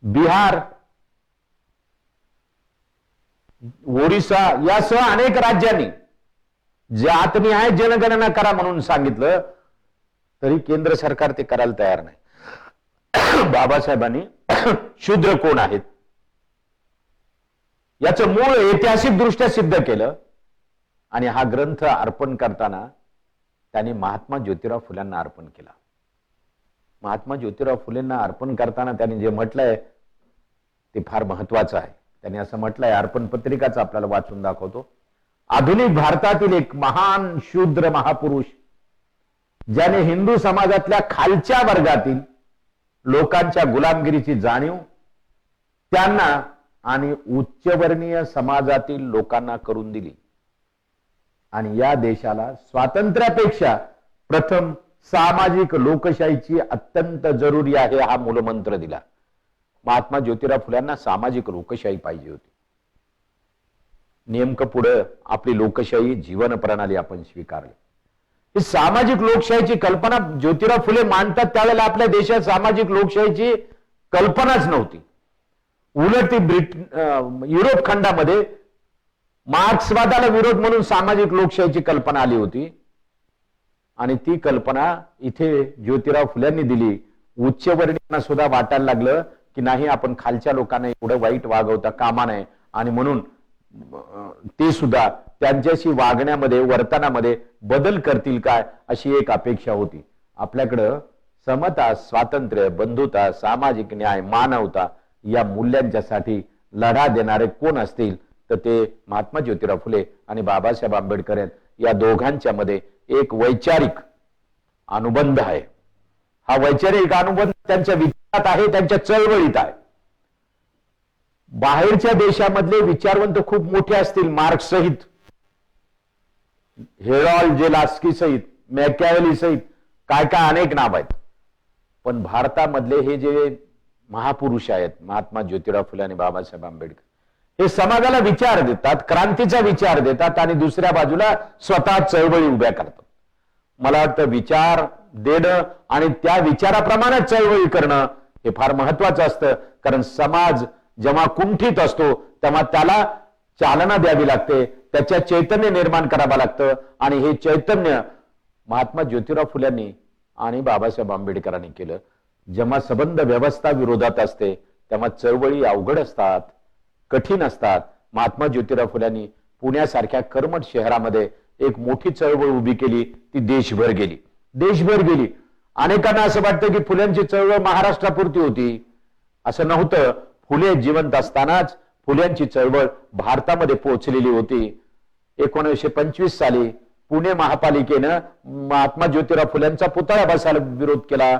बिहार, ओरिसा यासह अनेक राज्यांनी जातनिहाय जनगणना करा म्हणून सांगितलं तरी केंद्र सरकार ते करायला तयार नाही. बाबासाहेबांनी शूद्र कोण आहेत याचं मूळ ऐतिहासिक दृष्ट्या सिद्ध केलं आणि हा ग्रंथ अर्पण करताना त्यांनी महात्मा ज्योतिराव फुल्यांना अर्पण केला. महात्मा ज्योतिराव फुलेंना अर्पण करताना त्यांनी जे म्हटलंय ते फार महत्वाचं आहे. त्यांनी असं म्हटलंय, अर्पण पत्रिकाच आपल्याला वाचून दाखवतो. आधुनिक भारतातील एक महान शूद्र महापुरुष ज्याने हिंदू समाजातल्या खालच्या वर्गातील लोकांच्या गुलामगिरीची जाणीव त्यांना आणि उच्चवर्णीय समाजातील लोकांना करून दिली आणि या देशाला स्वातंत्र्यापेक्षा प्रथम सामाजिक लोकशाहीची अत्यंत जरुरी आहे हा मूलमंत्र दिला. महात्मा ज्योतिराव फुल्यांना सामाजिक लोकशाही पाहिजे होती. नेमकं पुढे आपली लोकशाही जीवन प्रणाली आपण स्वीकारली. ही सामाजिक लोकशाहीची कल्पना ज्योतिराव फुले मांडतात त्यावेळेला आपल्या देशात सामाजिक लोकशाहीची कल्पनाच नव्हती. उलट ती युरोप खंडामध्ये मार्क्सवादाला विरोध म्हणून सामाजिक लोकशाहीची कल्पना आली होती आणि ती कल्पना इथे ज्योतिराव फुल्यांनी दिली. उच्चवर्णीयांना सुद्धा वाटायला लागलं की नाही, आपण खालच्या लोकांना एवढं वाईट वागवता कामा नये आणि म्हणून ते सुद्धा त्यांच्याशी वागण्यामध्ये वर्तनामध्ये बदल करतील काय अशी एक अपेक्षा होती. आपल्याकडं समता, स्वातंत्र्य, बंधुता, सामाजिक न्याय, मानवता या मूल्यांच्यासाठी लढा देणारे कोण असतील तर ते महात्मा ज्योतिराव फुले आणि बाबासाहेब आंबेडकर आहेत. या दोघांच्या मध्ये एक वैचारिक अनुबंध आहे. हा वैचारिक अनुबंध त्यांच्या विचारात आहे, त्यांच्या चळवळीत आहे. बाहेरच्या देशामधले विचारवंत खूप मोठे असतील, मार्क्स सहित, हेरॉल्ड जेलास्की सहित, मॅकॅव्हेली सहित, काय काय अनेक नाव आहेत. पण भारतामधले हे जे महापुरुष आहेत, महात्मा ज्योतिराव फुले आणि बाबासाहेब आंबेडकर, हे समाजाला विचार देतात, क्रांतीचा विचार देतात आणि दुसऱ्या बाजूला स्वतः चळवळी उभ्या करतात. मला वाटतं विचार देणं आणि त्या विचाराप्रमाणे चळवळी करणं हे फार महत्वाचं असतं. कारण समाज जेव्हा कुंठित असतो तेव्हा त्याला चालना द्यावी लागते, त्याच्या चैतन्य निर्माण करावं लागतं आणि हे चैतन्य महात्मा ज्योतिराव फुल्यांनी आणि बाबासाहेब आंबेडकरांनी केलं. जेव्हा संबंध व्यवस्था विरोधात असते तेव्हा चळवळी अवघड असतात, कठीण असतात. महात्मा ज्योतिराव फुल्यांनी पुण्यासारख्या कर्मठ शहरामध्ये एक मोठी चळवळ उभी केली, ती देशभर गेली. अनेकांना असं वाटतं की फुल्यांची चळवळ महाराष्ट्रापुरती होती. असं नव्हतं. फुले जिवंत असतानाच फुल्यांची चळवळ भारतामध्ये पोहोचलेली होती. 1925 साली पुणे महापालिकेनं महात्मा ज्योतिराव फुल्यांचा पुतळा बसायला विरोध केला.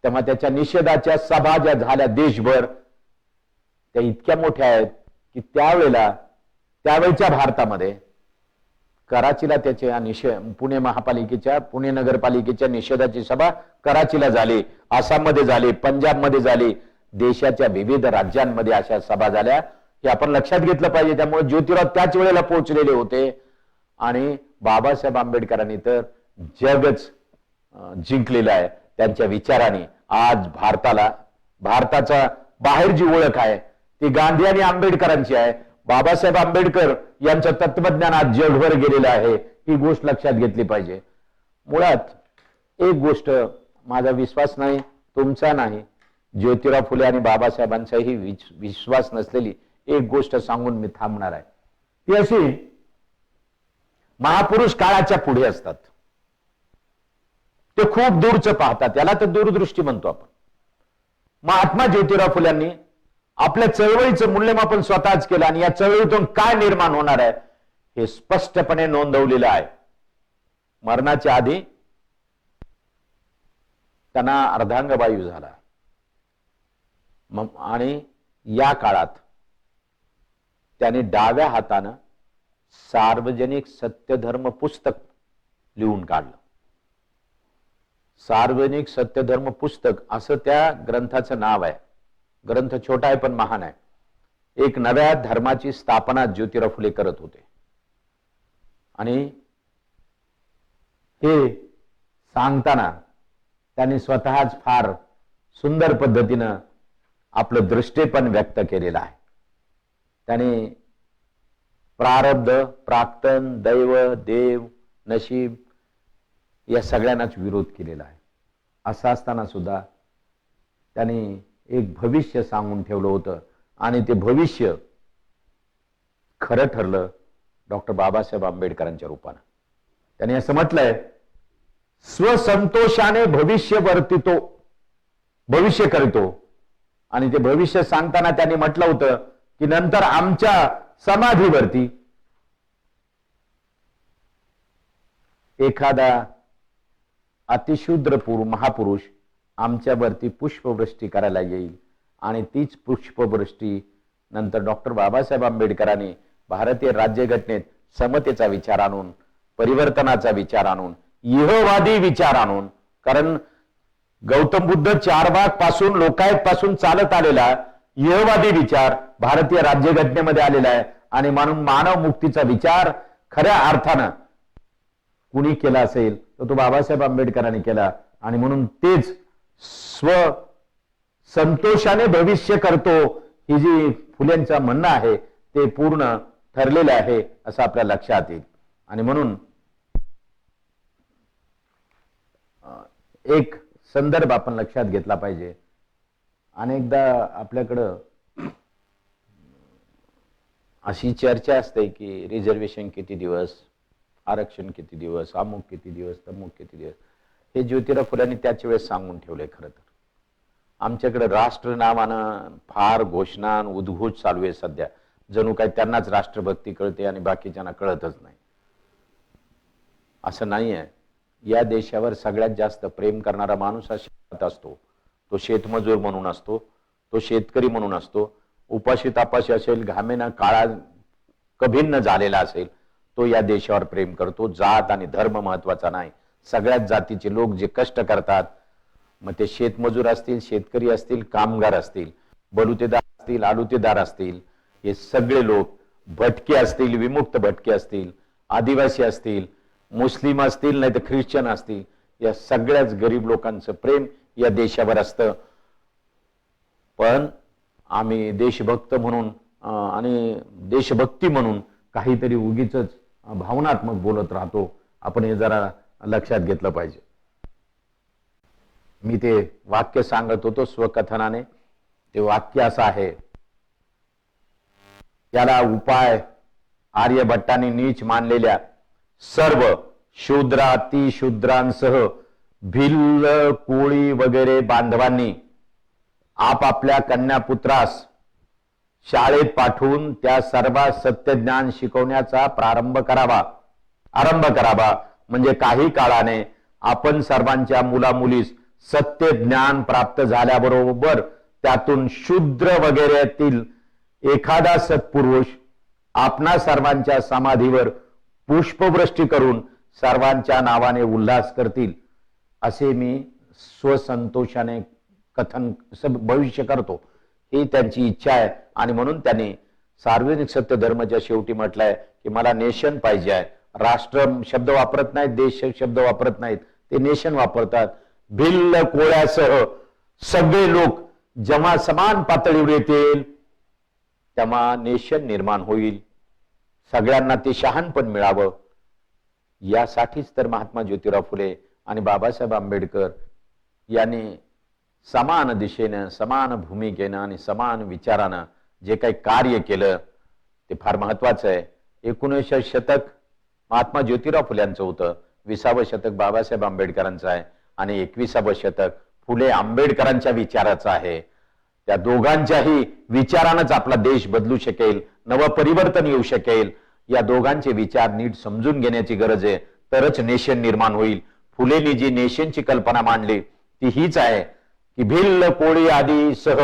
तेव्हा त्याच्या निषेधाच्या सभा ज्या झाल्या देशभर, त्या इतक्या मोठ्या आहेत की त्यावेळच्या भारतामध्ये कराचीला त्याच्या पुणे नगरपालिकेच्या निषेधाची सभा कराचीला झाली, आसाममध्ये झाली, पंजाबमध्ये झाली, देशाच्या विविध राज्यांमध्ये अशा सभा झाल्या. हे आपण लक्षात घेतलं पाहिजे. त्यामुळे ज्योतिराव त्याच वेळेला पोहोचलेले होते आणि बाबासाहेब आंबेडकरांनी तर जगच जिंकलेलं आहे त्यांच्या विचारांनी. आज भारताचा बाहेर जी ओळख आहे ती गांधी आणि आंबेडकरांची आहे. बाबासाहेब आंबेडकर यांचं तत्वज्ञान आज जगभर गेलेलं आहे. ही गोष्ट लक्षात घेतली पाहिजे. मुळात एक गोष्ट, माझा विश्वास नाही, तुमचा नाही, ज्योतिराव फुले आणि बाबासाहेबांचाही विश्वास नसलेली एक गोष्ट सांगून मी थांबणार आहे. ती अशी, महापुरुष काळाच्या पुढे असतात. ते खूप दूरचं पाहतात, याला तर दूरदृष्टी म्हणतो आपण. महात्मा ज्योतिराव फुल्यांनी आपल्या चळवळीचं मूल्यमापन स्वतःच केलं आणि या चळवळीतून काय निर्माण होणार आहे हे स्पष्टपणे नोंदवलेलं आहे. मरणाच्या आधी त्यांना अर्धांगवायू झाला आणि या काळात त्याने डाव्या हातानं सार्वजनिक सत्यधर्म पुस्तक लिहून काढलं. सार्वजनिक सत्यधर्म पुस्तक असं त्या ग्रंथाचं नाव आहे. ग्रंथ छोटा आहे पण महान आहे. एक नव्या धर्माची स्थापना ज्योतिराव फुले करत होते आणि हे सांगताना त्यांनी स्वतःच फार सुंदर पद्धतीनं आपलं दृष्टेपण व्यक्त केलेलं आहे. त्याने प्रारब्ध, प्राक्तन, दैव, देव, नशीब या सगळ्यांनाच विरोध केलेला आहे. असं असताना सुद्धा त्यांनी एक भविष्य सांगून ठेवलं होतं आणि ते भविष्य खरं ठरलं डॉक्टर बाबासाहेब आंबेडकरांच्या रूपानं. त्यांनी असं म्हटलंय, स्वसंतोषाने भविष्य करतो. आणि ते भविष्य सांगताना त्यांनी म्हटलं होतं की नंतर आमच्या समाधीवरती एखादा अतिशूद्र महापुरुष आमच्यावरती पुष्पवृष्टी करायला येईल आणि तीच पुष्पवृष्टी नंतर डॉक्टर बाबासाहेब आंबेडकरांनी भारतीय राज्यघटनेत समतेचा विचार आणून, परिवर्तनाचा विचार आणून, इहवादी विचार आणून, कारण गौतम बुद्ध चारबाग पासून लोकायत पासून चालत आलेला इहवादी विचार भारतीय राज्यघटनेमध्ये आलेला आहे आणि म्हणून मानव मुक्तीचा विचार खऱ्या अर्थानं कुणी केला असेल तर तो बाबासाहेब आंबेडकरांनी केला. आणि म्हणून तेच स्व संतोषाने भविष्य करतो ही जी फुलेंचं म्हणणं आहे ते पूर्ण ठरलेले आहे असं आपल्या लक्षात येईल. आणि म्हणून एक संदर्भ आपण लक्षात घेतला पाहिजे. अनेकदा आपल्याकडं अशी चर्चा असते की रिझर्वेशन किती दिवस, आरक्षण किती दिवस, अमुक किती दिवस, तमुक किती दिवस. हे ज्योतिराव फुलांनी त्याच वेळेस सांगून ठेवलंय. खरं तर आमच्याकडे राष्ट्र नावानं फार घोषणा उद्घोष चालू आहे सध्या. जणू काय त्यांनाच राष्ट्रभक्ती कळते आणि बाकीच्यांना कळतच नाही. असं नाही आहे. या देशावर सगळ्यात जास्त प्रेम करणारा माणूस हा शेतात असतो. तो शेतमजूर म्हणून असतो, तो शेतकरी म्हणून असतो. उपाशी तापाशी असेल, घामेनं काळा कभिन्न झालेला असेल, तो या देशावर प्रेम करतो. जात आणि धर्म महत्वाचा नाही. सगळ्याच जातीचे लोक जे कष्ट करतात, मग ते शेतमजूर असतील, शेतकरी असतील, कामगार असतील, बलुतेदार असतील, आलुतेदार असतील, हे सगळे लोक भटके असतील, विमुक्त भटके असतील, आदिवासी असतील, मुस्लिम असतील, नाही तर ख्रिश्चन असतील, या सगळ्याच गरीब लोकांचं प्रेम या देशावर असतं. पण आम्ही देशभक्त म्हणून आणि देशभक्ती म्हणून काहीतरी उगीच भावनात्मक बोलत राहतो. आपण हे जरा लक्षात घेतलं पाहिजे. मी ते वाक्य सांगत होतो स्वकथनाने. ते वाक्य असं आहे, याला उपाय आर्यभट्टांनी नीच मानलेल्या सर्व शूद्रातिशूद्रांसह भिल्ल, कोळी वगैरे बांधवांनी आपापल्या कन्यापुत्रास शाळेत पाठवून त्या सर्वात सत्यज्ञान शिकवण्याचा आरंभ करावा. म्हणजे काही काळाने आपण सर्वांच्या मुलामुलीस सत्य ज्ञान प्राप्त झाल्याबरोबर त्यातून शूद्र वगैरेतील एखादा सत्पुरुष आपणा सर्वांच्या समाधीवर पुष्पवृष्टी करून सर्वांच्या नावाने उल्हास करतील, असे मी स्वसंतोषाने कथन भविष्य करतो. ही त्यांची इच्छा आहे. आणि म्हणून त्यांनी सार्वजनिक सत्य धर्माच्या शेवटी म्हटलंय की मला नेशन पाहिजे आहे. राष्ट्र शब्द वापरत नाहीत, देश शब्द वापरत नाहीत, ते नेशन वापरतात. भिल्ल कोळ्यासह सगळे लोक जेव्हा समान पातळीवर येतील तेव्हा नेशन निर्माण होईल. सगळ्यांना ते शहाणपण मिळावं, यासाठीच तर महात्मा ज्योतिराव फुले आणि बाबासाहेब आंबेडकर यांनी समान दिशेनं, समान भूमिकेनं आणि समान विचारानं जे काही कार्य केलं ते फार महत्वाचं आहे. 19 शतक महात्मा ज्योतिराव फुल्यांचं होतं, 20 शतक बाबासाहेब आंबेडकरांचं आहे आणि 21 शतक फुले आंबेडकरांच्या विचाराचं आहे. त्या दोघांच्याही विचारानंच आपला देश बदलू शकेल, नवपरिवर्तन येऊ शकेल. या दोघांचे विचार नीट समजून घेण्याची गरज आहे, तरच नेशन निर्माण होईल. फुलेंनी जी नेशनची कल्पना मांडली ती हीच आहे की भिल्ल, कोळी आदी सह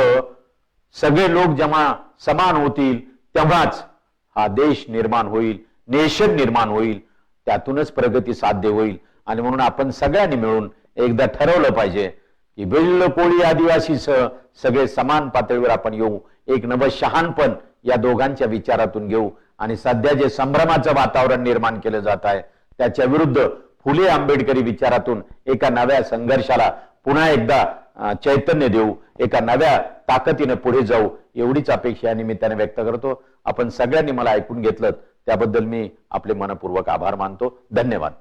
सगळे लोक जेव्हा समान होतील तेव्हाच हा देश निर्माण होईल, नेशन निर्माण होईल, त्यातूनच प्रगती साध्य होईल. आणि म्हणून आपण सगळ्यांनी मिळून एकदा ठरवलं पाहिजे की भिल्ल, कोळी, आदिवासीसह सगळे समान पातळीवर आपण येऊ. एक नवं शहाणपण या दोघांच्या विचारातून घेऊ आणि सध्या जे संभ्रमाचं वातावरण निर्माण केलं जात आहे त्याच्या विरुद्ध फुले आंबेडकरी विचारातून एका नव्या संघर्षाला पुन्हा एकदा चैतन्य देऊ, एका नव्या ताकदीने पुढे जाऊ, एवढीच अपेक्षा या निमित्ताने व्यक्त करतो. आपण सगळ्यांनी मला ऐकून घेतलं त्याबद्दल मी आपले मनपूर्वक आभार मानतो. धन्यवाद.